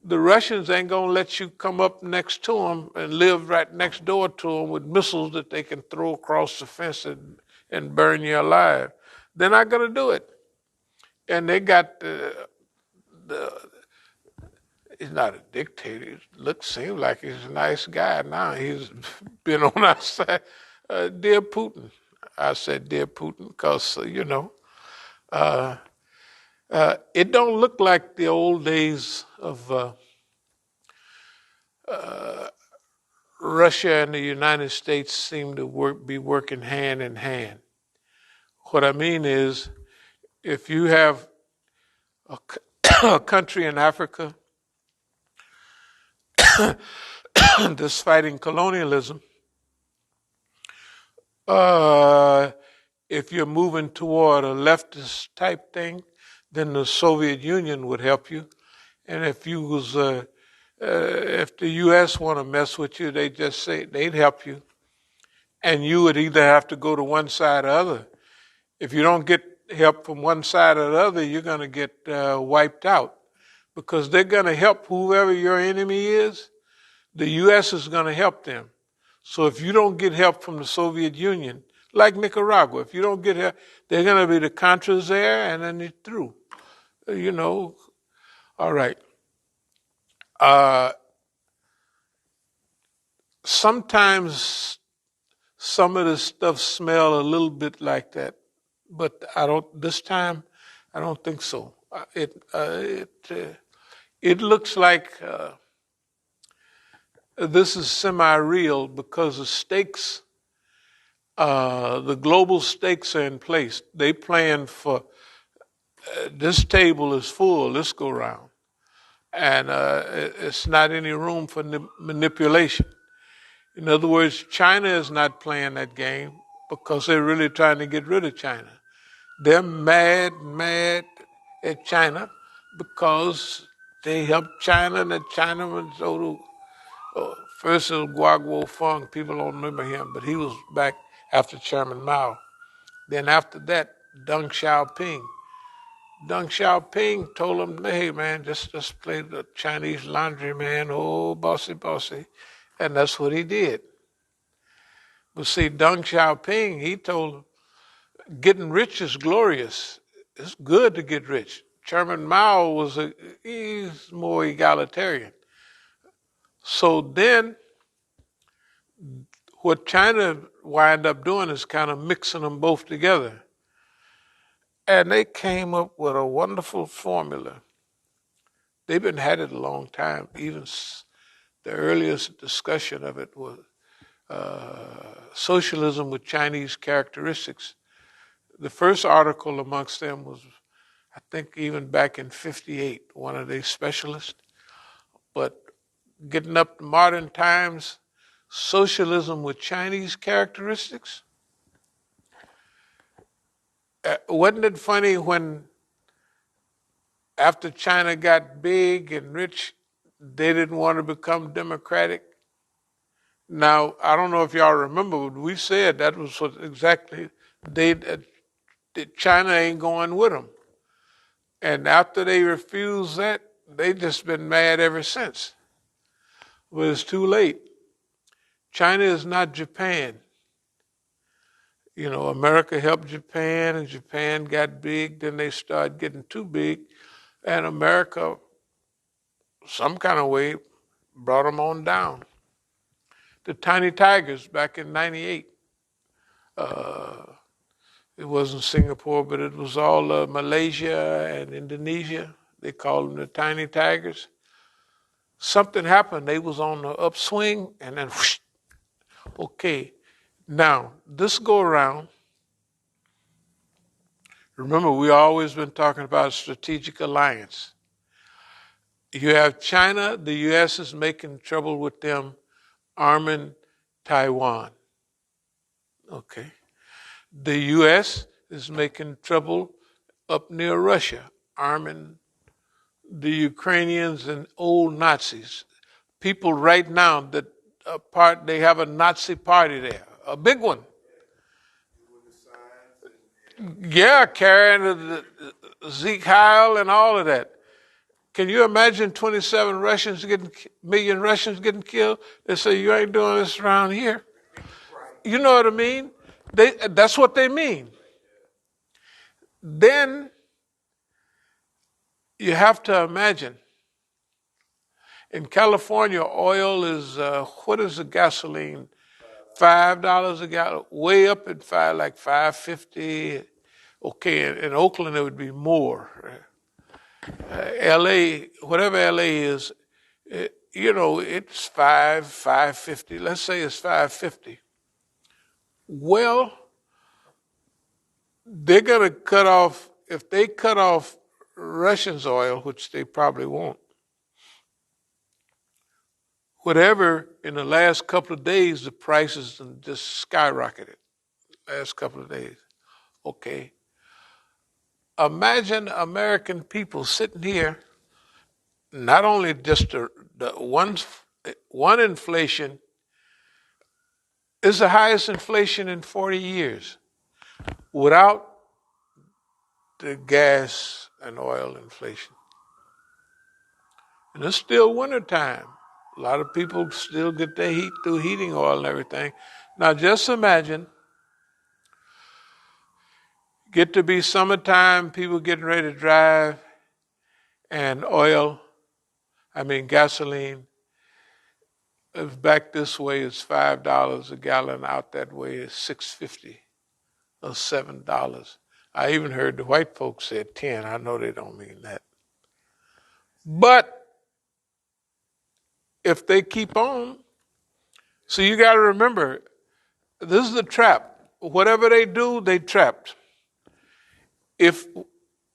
the Russians ain't going to let you come up next to them and live right next door to them with missiles that they can throw across the fence and burn you alive. They're not going to do it. And they got he's not a dictator. Seems like he's a nice guy now. He's been on our side. Dear Putin. I said, dear Putin, because, it don't look like the old days of Russia and the United States seem to be working hand in hand. What I mean is, if you have a country in Africa that's fighting colonialism, Uh, if you're moving toward a leftist type thing, then the Soviet Union would help you. And if the U.S. want to mess with you, they just say they'd help you, and you would either have to go to one side or the other. If you don't get help from one side or the other, you're going to get wiped out because they're going to help whoever your enemy is. The U.S. is going to help them. So if you don't get help from the Soviet Union, like Nicaragua, if you don't get help, they're going to be the Contras there, and then you're through. All right. Sometimes some of this stuff smell a little bit like that, but I don't. This time, I don't think so. It looks like this is semi-real because the global stakes are in place. They plan for this table is full this go round, and it's not any room for manipulation. In other words, China is not playing that game because they're really trying to get rid of China. They're mad at China because they helped China and the Chinamen. First it was Guo Feng, people don't remember him, but he was back after Chairman Mao. Then after that, Deng Xiaoping. Deng Xiaoping told him, hey man, just play the Chinese laundry man, oh bossy bossy. And that's what he did. But see, Deng Xiaoping, he told him, getting rich is glorious. It's good to get rich. Chairman Mao he's more egalitarian. So then what China wind up doing is kind of mixing them both together. And they came up with a wonderful formula. They've been had it a long time. Even the earliest discussion of it was socialism with Chinese characteristics. The first article amongst them was, I think, even back in '58, one of their specialists. But getting up to modern times, socialism with Chinese characteristics. Wasn't it funny when, after China got big and rich, they didn't want to become democratic? Now, I don't know if y'all remember, but we said that was what exactly China ain't going with them. And after they refused that, they just been mad ever since. But it's too late. China is not Japan. America helped Japan, and Japan got big, then they started getting too big, and America, some kind of way, brought them on down. The Tiny Tigers back in '98. It wasn't Singapore, but it was all Malaysia and Indonesia. They called them the Tiny Tigers. Something happened. They was on the upswing, and then whoosh. Okay. Now, this go around, remember, we always been talking about strategic alliance. You have China, the U.S. is making trouble with them, arming Taiwan. Okay. The U.S. is making trouble up near Russia, arming the Ukrainians and old Nazis. People right now that they have a Nazi party there, a big one. Yeah, carrying the Zeke Heil and all of that. Can you imagine 27 million Russians getting killed? They say, you ain't doing this around here. You know what I mean? That's what they mean. Then you have to imagine, in California, oil is, what is the gasoline? $5 a gallon, way up at like $5.50. Okay, in Oakland it would be more. LA, whatever LA is, it's $5.50. Let's say it's $5.50. Well, they're gonna cut off, if they cut off Russians' oil, which they probably won't. Whatever, in the last couple of days, the prices just skyrocketed. last couple of days. Okay. Imagine American people sitting here, not only just the one inflation is the highest inflation in 40 years without the gas and oil inflation. And it's still wintertime. A lot of people still get their heat through heating oil and everything. Now just imagine, get to be summertime, people getting ready to drive, and gasoline, if back this way is $5 a gallon, out that way is $6.50 or $7. I even heard the white folks say 10. I know they don't mean that. But if they keep on, so you got to remember, this is the trap. Whatever they do, they trapped. If,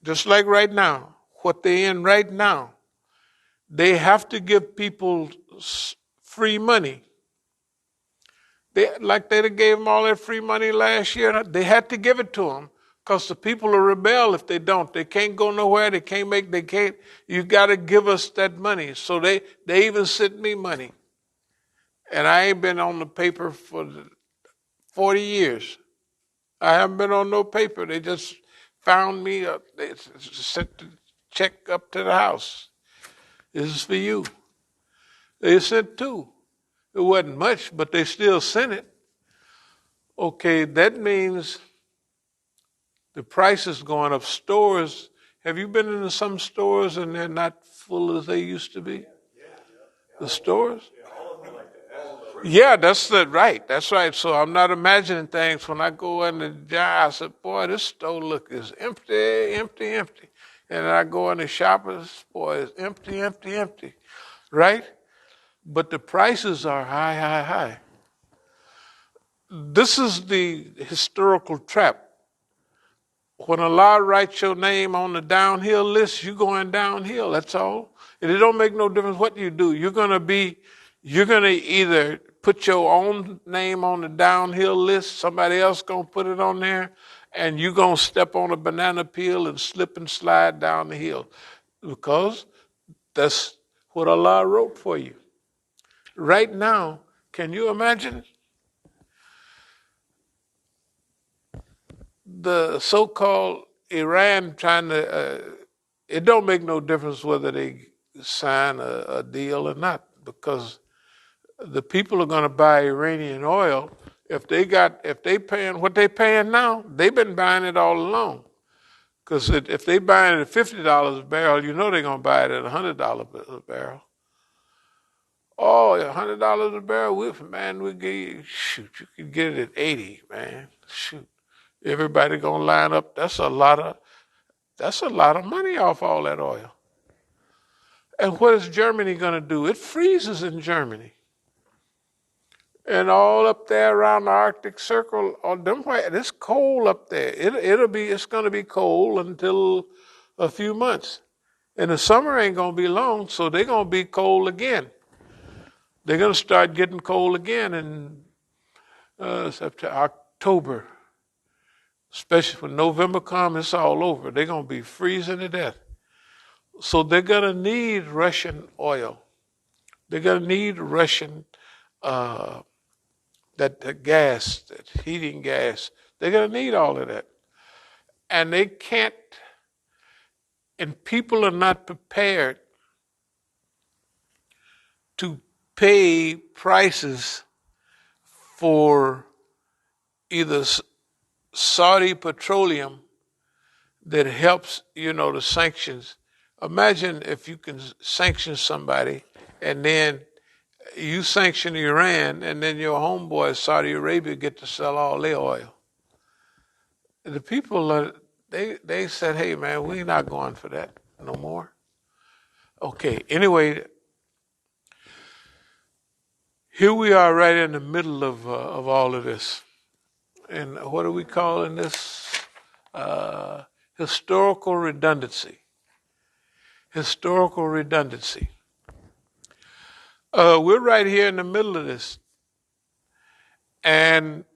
just like right now, what they in right now, they have to give people free money. They gave them all that free money last year. They had to give it to them because the people will rebel if they don't. They can't go nowhere. You got to give us that money. So they even sent me money. And I ain't been on the paper for 40 years. I haven't been on no paper. They just found me. They sent the check up to the house. This is for you. They sent two. It wasn't much, but they still sent it. Okay, that means the price is going up. Stores, have you been into some stores and they're not full as they used to be? The stores? Yeah, that's right. That's right. So I'm not imagining things when I go in the jar. I said, boy, this store look is empty, empty, empty. And I go in the shoppers, boy, it's empty, empty, empty. Right? But the prices are high, high, high. This is the historical trap. When Allah writes your name on the downhill list, you're going downhill, that's all. And it don't make no difference what you do. You're gonna either put your own name on the downhill list, somebody else gonna put it on there, and you're gonna step on a banana peel and slip and slide down the hill. Because that's what Allah wrote for you. Right now, can you imagine the so-called Iran trying to, it don't make no difference whether they sign a deal or not, because the people are going to buy Iranian oil. If they paying what they paying now, they've been buying it all along. Because if they buying it at $50 a barrel, you know they're going to buy it at $100 a barrel. Oh, $100 a barrel, we give you, shoot, you could get it at 80, man. Shoot. Everybody gonna line up. That's a lot of money off all that oil. And what is Germany gonna do? It freezes in Germany. And all up there around the Arctic Circle, it's cold up there. It's gonna be cold until a few months. And the summer ain't gonna be long, so they're gonna be cold again. They're gonna start getting cold again in September, October. Especially when November comes, it's all over. They're going to be freezing to death. So they're going to need Russian oil. They're going to need Russian, that gas, that heating gas. They're going to need all of that. And they can't, and people are not prepared to pay prices for either Saudi petroleum that helps, the sanctions. Imagine if you can sanction somebody and then you sanction Iran and then your homeboys, Saudi Arabia, get to sell all their oil. The people, they said, hey, man, we're not going for that no more. Okay, anyway, here we are right in the middle of all of this. And what are we calling this? Historical redundancy. Historical redundancy. We're right here in the middle of this. And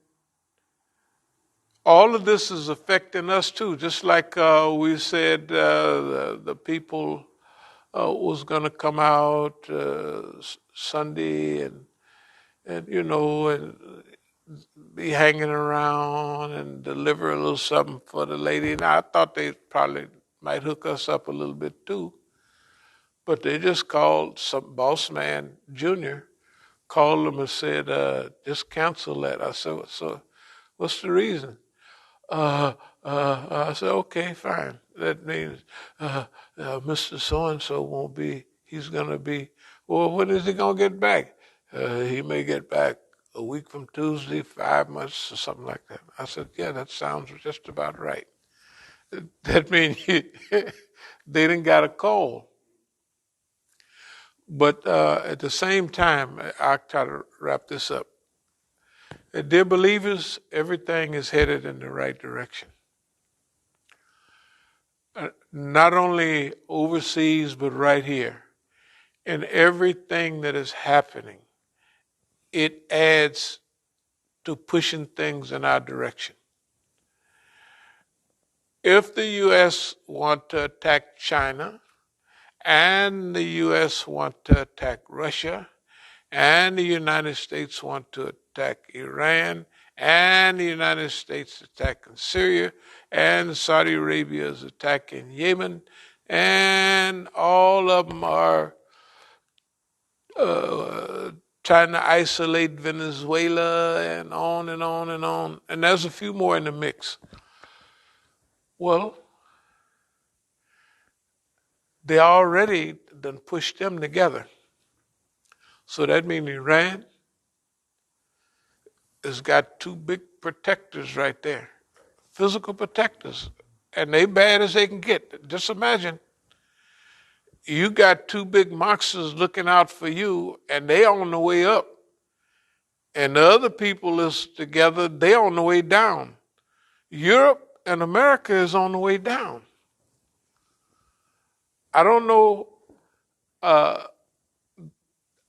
all of this is affecting us too. Just like we said, the people was going to come out Sunday and and be hanging around and deliver a little something for the lady. Now I thought they probably might hook us up a little bit too, but they just called some boss man, Junior, called them and said, just cancel that. I said, so what's the reason? I said, okay, fine. That means Mr. So-and-so won't be, he's going to be, well, when is he going to get back? He may get back a week from Tuesday, 5 months or something like that. I said, yeah, that sounds just about right. That means they didn't got a call. But at the same time, I'll try to wrap this up. Dear believers, everything is headed in the right direction. Not only overseas, but right here. And everything that is happening, it adds to pushing things in our direction. If the U.S. want to attack China, and the U.S. want to attack Russia, and the United States want to attack Iran, and the United States attacking Syria, and Saudi Arabia is attacking Yemen, and all of them are trying to isolate Venezuela, and on and on and on. And there's a few more in the mix. Well, they already done pushed them together. So that means Iran has got two big protectors right there, physical protectors, and they bad as they can get. Just imagine, you got two big monsters looking out for you, and they on the way up, and the other people is together, they on the way down. Europe and America is on the way down. I don't know,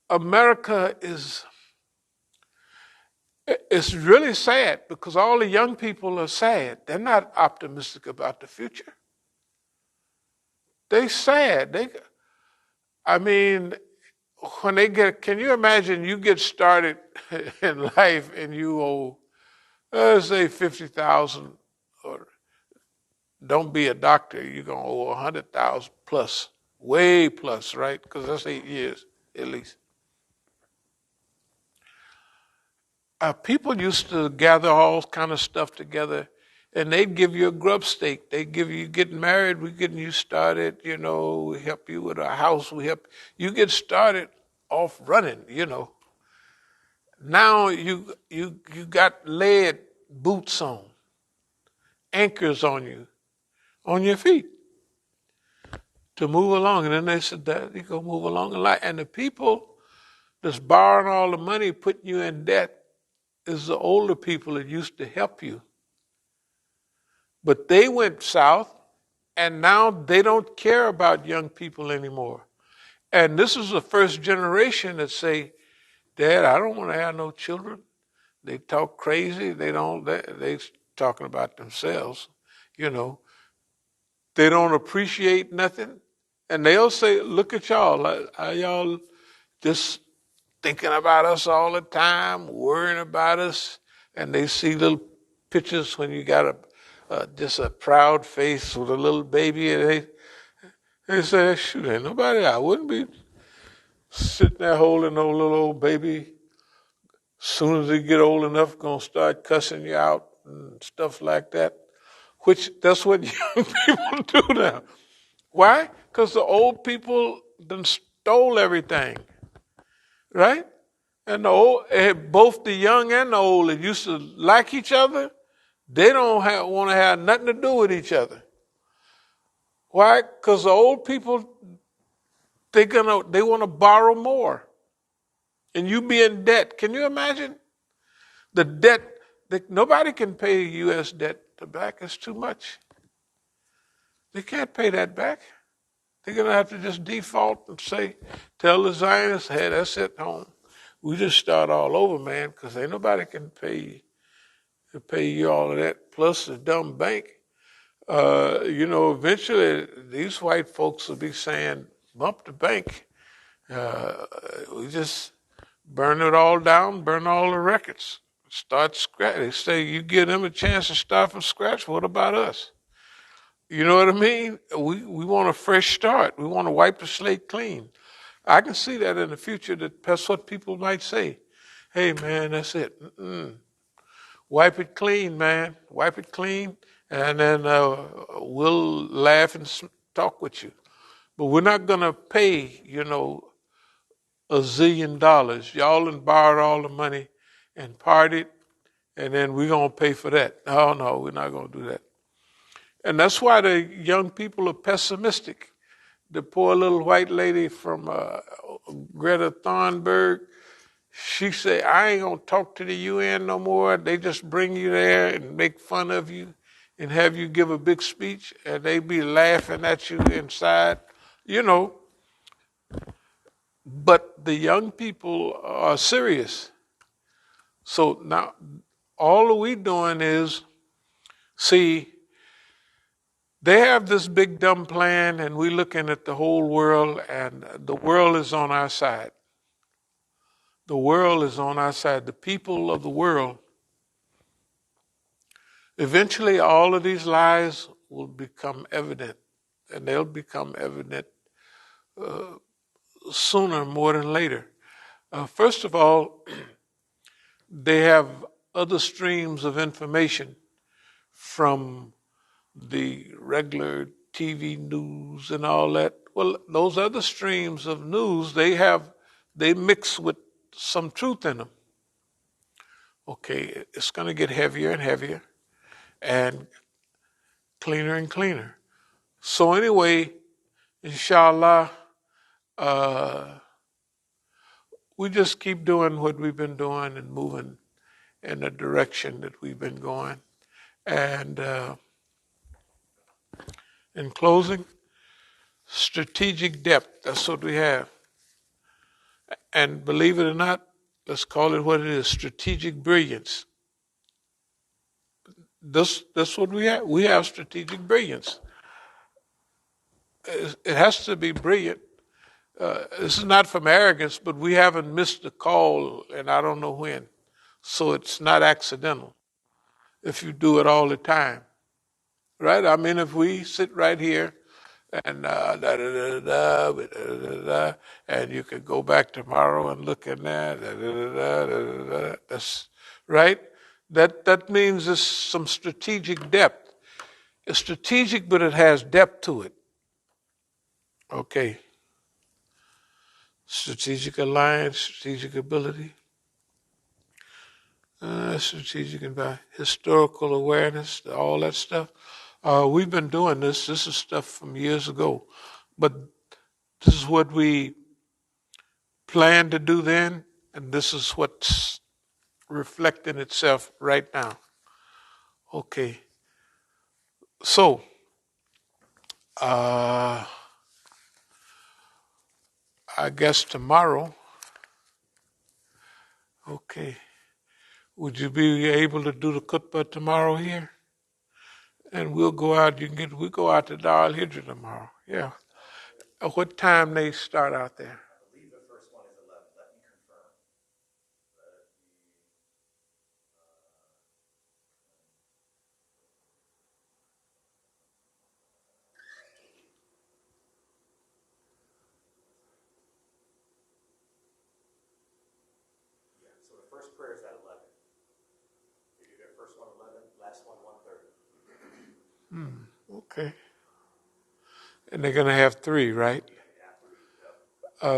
America is, it's really sad because all the young people are sad. They're not optimistic about the future. They sad. I mean, when they get, can you imagine you get started in life and you owe, let's say 50,000, or don't be a doctor, you're going to owe 100,000 plus, way plus, right? Because that's 8 years at least. People used to gather all kind of stuff together, and they'd give you a grub stake. They'd give you getting married, we getting you started, we help you with a house, we help you get started off running, Now you got lead boots on, anchors on you, on your feet to move along. And then they said that you go move along in life. And the people that's borrowing all the money, putting you in debt, is the older people that used to help you. But they went south, and now they don't care about young people anymore. And this is the first generation that say, Dad, I don't want to have no children. They talk crazy. They talking about themselves, They don't appreciate nothing. And they'll say, look at y'all. Are y'all just thinking about us all the time, worrying about us? And they see little pictures when you got just a proud face with a little baby, and they say, shoot, ain't nobody, I wouldn't be sitting there holding no little old baby. Soon as they get old enough, gonna start cussing you out and stuff like that. Which that's what young people do now. Why? Because the old people done stole everything, right? And the old, both the young and the old that used to like each other, they don't want to have nothing to do with each other. Why? Because the old people, they want to borrow more, and you be in debt. Can you imagine the debt? Nobody can pay U.S. debt back. It's too much. They can't pay that back. They're going to have to just default and tell the Zionists, hey, that's it, home. We just start all over, man, because ain't nobody can pay to pay you all of that, plus the dumb bank. Eventually these white folks will be saying, bump the bank. We just burn it all down, burn all the records, start scratch. They say you give them a chance to start from scratch. What about us? You know what I mean? We want a fresh start. We want to wipe the slate clean. I can see that in the future. That's what people might say. Hey, man, that's it. Wipe it clean, man. Wipe it clean, and then we'll laugh and talk with you. But we're not gonna pay, $1 zillion. Y'all done borrowed all the money and partied, and then we're gonna pay for that. No, we're not gonna do that. And that's why the young people are pessimistic. The poor little white lady from Greta Thunberg, she said, I ain't gonna talk to the UN no more. They just bring you there and make fun of you and have you give a big speech, and they be laughing at you inside, But the young people are serious. So now all we doing is, see, they have this big dumb plan, and we looking at the whole world, and the world is on our side. The world is on our side. The people of the world. Eventually, all of these lies will become evident, and they'll become evident sooner more than later. First of all, they have other streams of information from the regular TV news and all that. Well, those other streams of news, they mix with some truth in them. Okay, it's going to get heavier and heavier and cleaner and cleaner. So anyway, inshallah, we just keep doing what we've been doing and moving in the direction that we've been going. And in closing, strategic depth, that's what we have. And believe it or not, let's call it what it is, strategic brilliance. That's what we have. We have strategic brilliance. It has to be brilliant. This is not from arrogance, but we haven't missed the call, and I don't know when. So it's not accidental if you do it all the time. Right? I mean, if we sit right here and and you could go back tomorrow and look at that, that's right. That means there's some strategic depth. It's strategic, but it has depth to it. Okay. Strategic alliance, strategic ability, strategic and historical awareness, all that stuff. We've been doing this. This is stuff from years ago. But this is what we planned to do then, and this is what's reflecting itself right now. Okay. So, I guess tomorrow, okay, would you be able to do the khutbah tomorrow here? And we'll go out, we go out to Dar al-Hijra tomorrow. Yeah. What time they start out there? I believe the first one is 11. Let me confirm. Yeah, so the first prayer is at 11. You do the first one 11, last one 1:30. Okay. And they're going to have 3, right?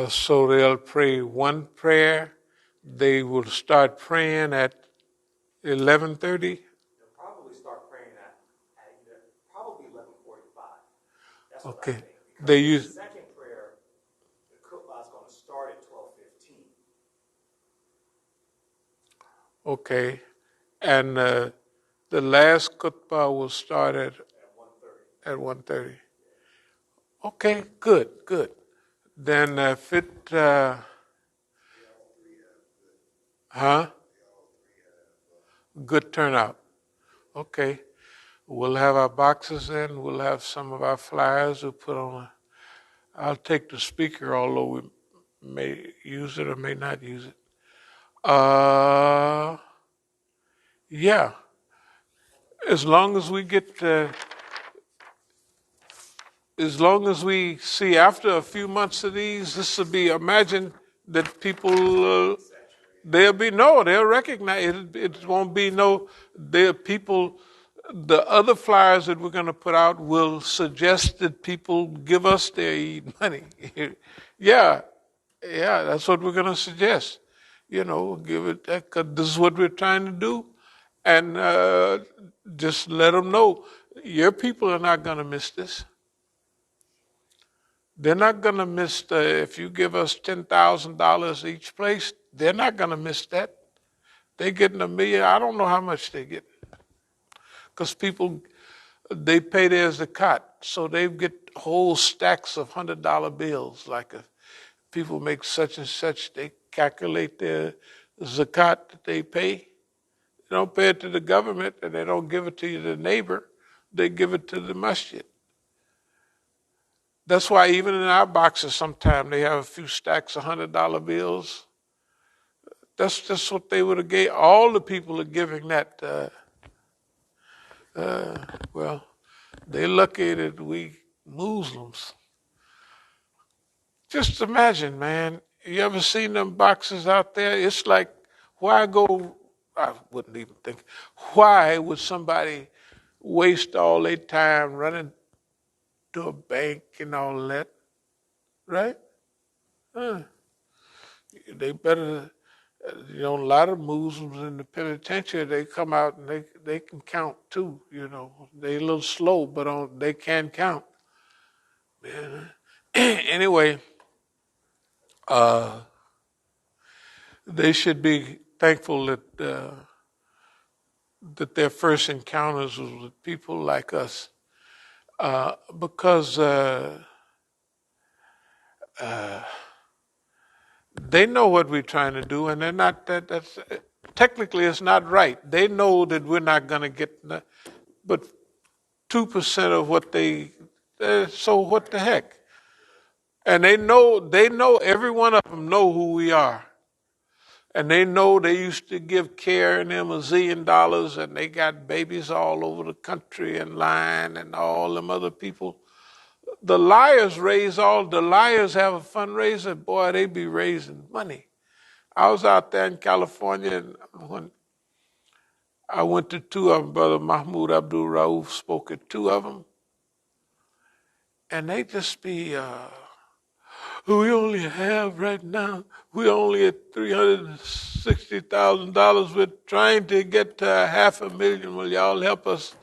So they'll pray one prayer. They will start praying at 11:30. They'll probably start praying at probably 11:45. That's what Okay. I think. They use. The second prayer, the khutbah is going to start at 12:15. Okay. And the last khutbah will start at 1:30. At 1:30. Okay, good. Then fit, huh? Good turnout. Okay. We'll have our boxes in. We'll have some of our flyers. We'll put on. I'll take the speaker, although we may use it or may not use it. Yeah. As long as we get, as long as we see after a few months of these, this will be. Imagine that people. They'll recognize it. It won't be no. There people. The other flyers that we're going to put out will suggest that people give us their money. Yeah, yeah, that's what we're going to suggest. Give it, 'cause this is what we're trying to do. And just let them know your people are not going to miss this. They're not going to miss if you give us $10,000 each place, they're not going to miss that. They're getting $1 million. I don't know how much they get. Because people, they pay their zakat. So they get whole stacks of $100 bills. Like if people make such and such, they calculate their zakat that they pay. They don't pay it to the government and they don't give it to the neighbor. They give it to the masjid. That's why even in our boxes sometimes they have a few stacks of $100 bills. That's just what they would have gave. All the people are giving that. Well, they're lucky that we Muslims. Just imagine, man. You ever seen them boxes out there? It's like, why go? I wouldn't even think. Why would somebody waste all their time running to a bank and all that? Right? They better. A lot of Muslims in the penitentiary, they come out and they can count too. They a little slow, but they can count. Man. Anyway, they should be thankful that their first encounters was with people like us, because they know what we're trying to do, and they're not. That's technically it's not right. They know that we're not going to get, but 2% of what they. So what the heck? And they know. Every one of them know who we are. And they know they used to give care and them $1 zillion, and they got babies all over the country in line, and all them other people. The liars have a fundraiser. Boy, they be raising money. I was out there in California, and when I went to 2 of them, Brother Mahmoud Abdul Rauf spoke at 2 of them, and they just be, we only have right now, we only at $360,000. We're trying to get to $500,000. Will y'all help us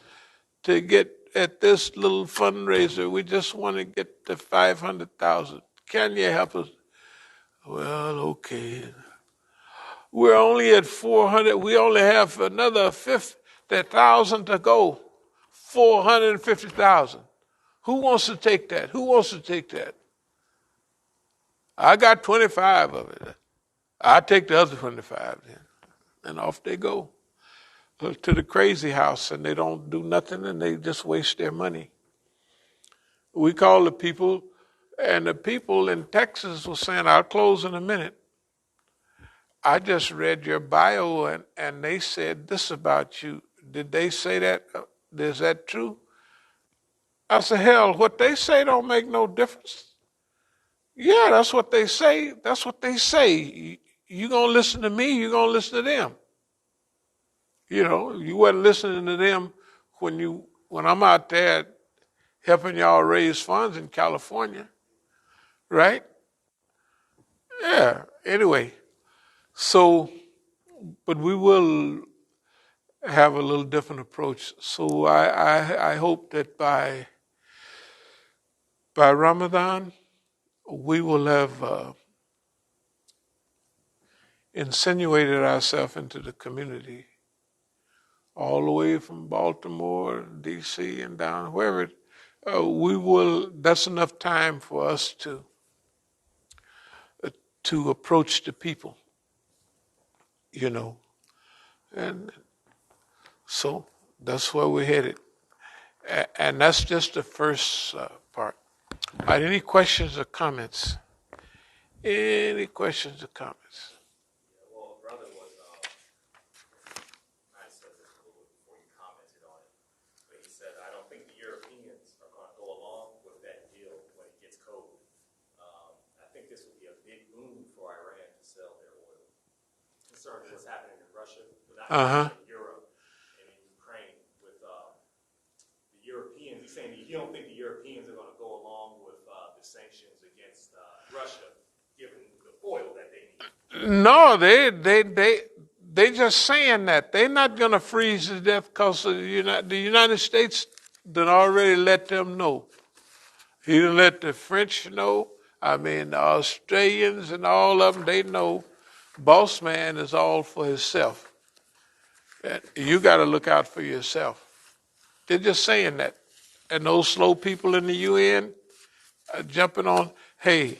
to get at this little fundraiser? We just want to get to 500,000. Can you help us? Well, okay. We're only at 400. We only have another 50,000 to go. 450,000. Who wants to take that? Who wants to take that? I got 25 of it. I take the other 25 then. And off they go to the crazy house, and they don't do nothing, and they just waste their money. We call the people, and the people in Texas were saying, I'll close in a minute. I just read your bio, and they said this about you. Did they say that? Is that true? I said, hell, what they say don't make no difference. Yeah, that's what they say. That's what they say. You gonna listen to me, you gonna listen to them. You wasn't listening to them when I'm out there helping y'all raise funds in California, right? Yeah. Anyway, so, but we will have a little different approach. So I hope that by Ramadan we will have insinuated ourselves into the community, all the way from Baltimore, D.C., and down wherever. We will. That's enough time for us to approach the people, and so That's where we're headed. And that's just the first part. All right, any questions or comments? Any questions or comments? Well, brother was, I said this a little bit before you commented on it, but he said, I don't think the Europeans are going to go along with that deal when it gets cold. I think this would be a big boon for Iran to sell their oil. Concerned with what's happening in Russia, but not in Europe and in Ukraine with the Europeans. He's saying you don't think the Europeans are going to go along with the sanctions against Russia, given the oil that they need. No, they just saying that. They're not going to freeze to death because the United States done already let them know. He done let the French know. I mean, the Australians and all of them, they know boss man is all for himself. You got to look out for yourself. They're just saying that. And those slow people in the UN are jumping on, hey,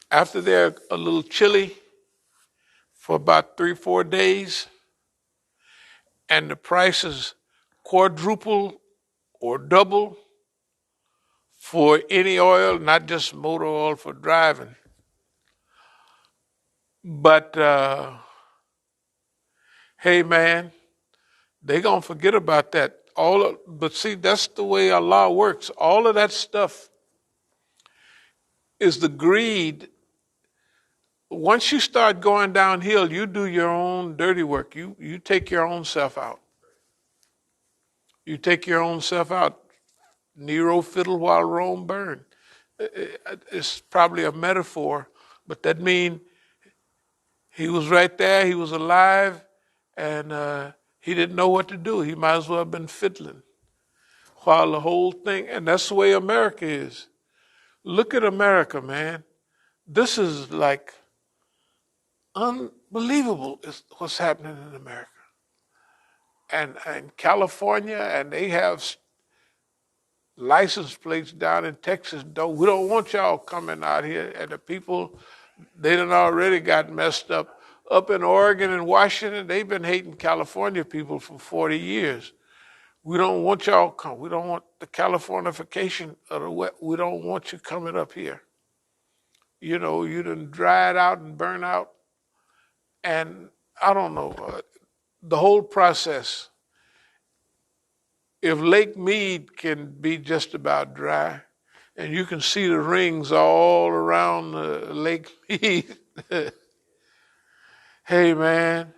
after they're a little chilly for about 3-4 days, and the prices quadruple or double for any oil, not just motor oil for driving. But hey, man, they gonna forget about that. But see, that's the way Allah works. All of that stuff is the greed. Once you start going downhill, you do your own dirty work. You take your own self out. You take your own self out. Nero fiddled while Rome burned. It's probably a metaphor, but that means he was right there, he was alive, and he didn't know what to do. He might as well have been fiddling while the whole thing, and that's the way America is. Look at America, man. This is like unbelievable what's happening in America. And California, and they have license plates down in Texas. We don't want y'all coming out here. And the people, they done already got messed up. Up in Oregon and Washington, they've been hating California people for 40 years. We don't want y'all come. We don't want the Californification of the wet. We don't want you coming up here. You know, you done dried out and burn out. And I don't know, the whole process. If Lake Mead can be just about dry, and you can see the rings all around Lake Mead, hey man,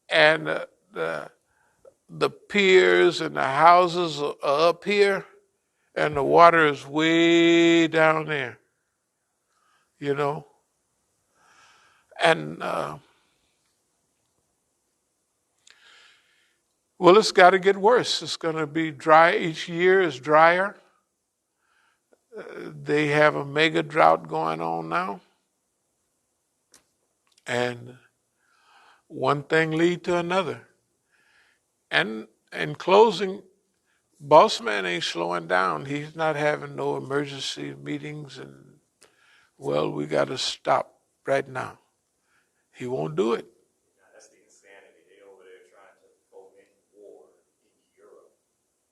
and the piers and the houses are up here, and the water is way down there, you know. And well, it's got to get worse. It's going to be dry. Each year is drier. They have a mega drought going on now. And one thing lead to another. And in closing, boss man ain't slowing down. He's not having no emergency meetings and, well, we got to stop right now. He won't do it. That's the insanity. They over there trying to foment war in Europe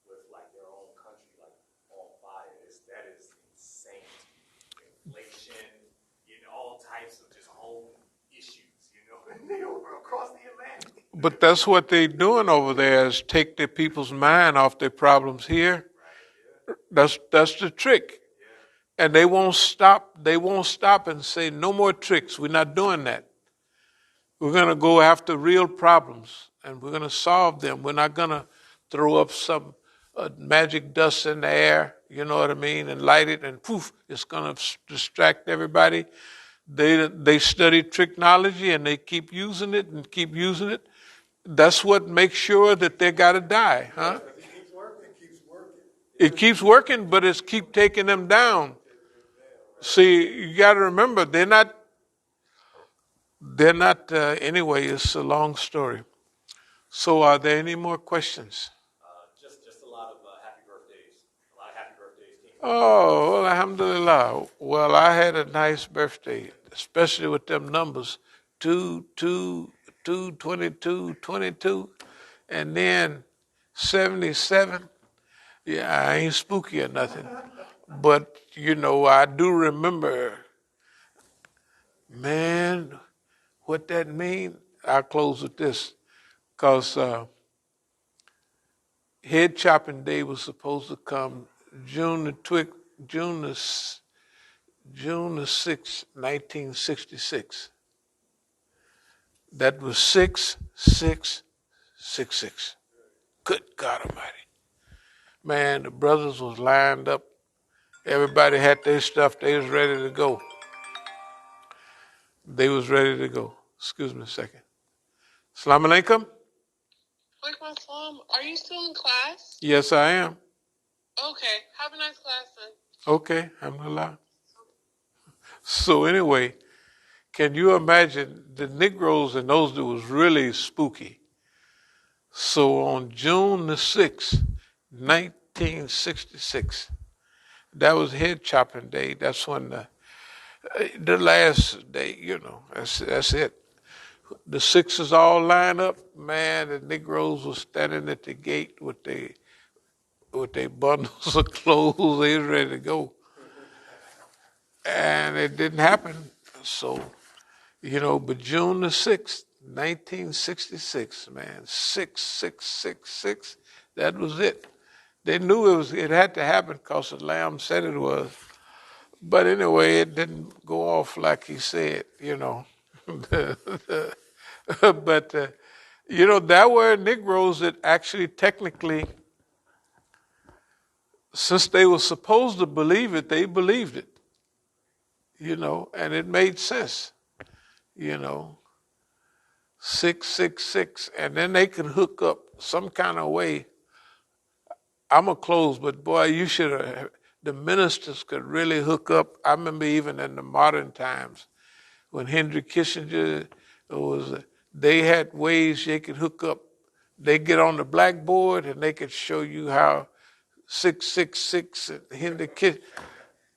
with like their own country like on fire. That is insane. Inflation, all types of just whole issues, and they over across the Atlantic. But that's what they're doing over there is take the people's mind off their problems here. Right, yeah. That's the trick. Yeah. And they won't stop. They won't stop and say, no more tricks. We're not doing that. We're going to go after real problems, and we're going to solve them. We're not going to throw up some magic dust in the air, you know what I mean, and light it, and poof, it's going to distract everybody. They study technology, and they keep using it and keep using it. That's what makes sure that they got to die, huh? It keeps working. It keeps working, but it's keep taking them down. See, you got to remember, they're not, anyway, it's a long story. So are there any more questions? Just a lot of happy birthdays. A lot of happy birthdays. Oh, well, alhamdulillah. Well, I had a nice birthday, especially with them numbers, 2, 2, 2, 22, 22. And then 77. Yeah, I ain't spooky or nothing. But, I do remember, man, what that mean. I'll close with this. Because head chopping day was supposed to come June June the, June the 6th, 1966. That was 6666. Good God Almighty. Man, the brothers was lined up. Everybody had their stuff. They was ready to go. They was ready to go. Excuse me a second. Assalamu alaikum. Walaikum assalam. Are you still in class? Yes, I am. Okay. Have a nice class then. Okay, alhamdulillah. So anyway, can you imagine the Negroes in those days was really spooky. So on June the 6th, 1966, that was head chopping day. That's when the last day, that's it. The sixes all line up, man. The Negroes were standing at the gate with their bundles of clothes. They was ready to go, and it didn't happen. So, but June the 6th, 1966, man, 6666. That was it. They knew it had to happen because the Lamb said it was. But anyway, it didn't go off like he said, But, there were Negroes that actually technically, since they were supposed to believe it, they believed it, and it made sense, 666. And then they could hook up some kind of way. I'm going to close, but boy, the ministers could really hook up. I remember even in the modern times when Henry Kissinger they had ways they could hook up. They get on the blackboard and they could show you how 666 and Henry Kissinger.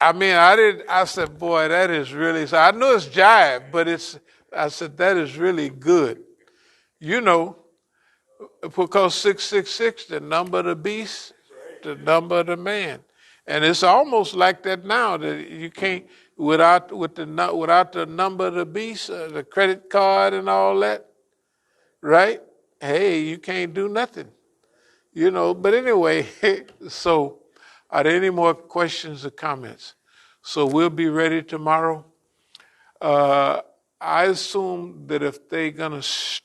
I said, boy, that is really, so I know it's jive, but I said, that is really good. Because 666, the number of the beast, the number of the man. And it's almost like that now that you can't, without the number of the beast, the credit card and all that, right? Hey, you can't do nothing, But anyway, so are there any more questions or comments? So we'll be ready tomorrow. I assume that if they're going to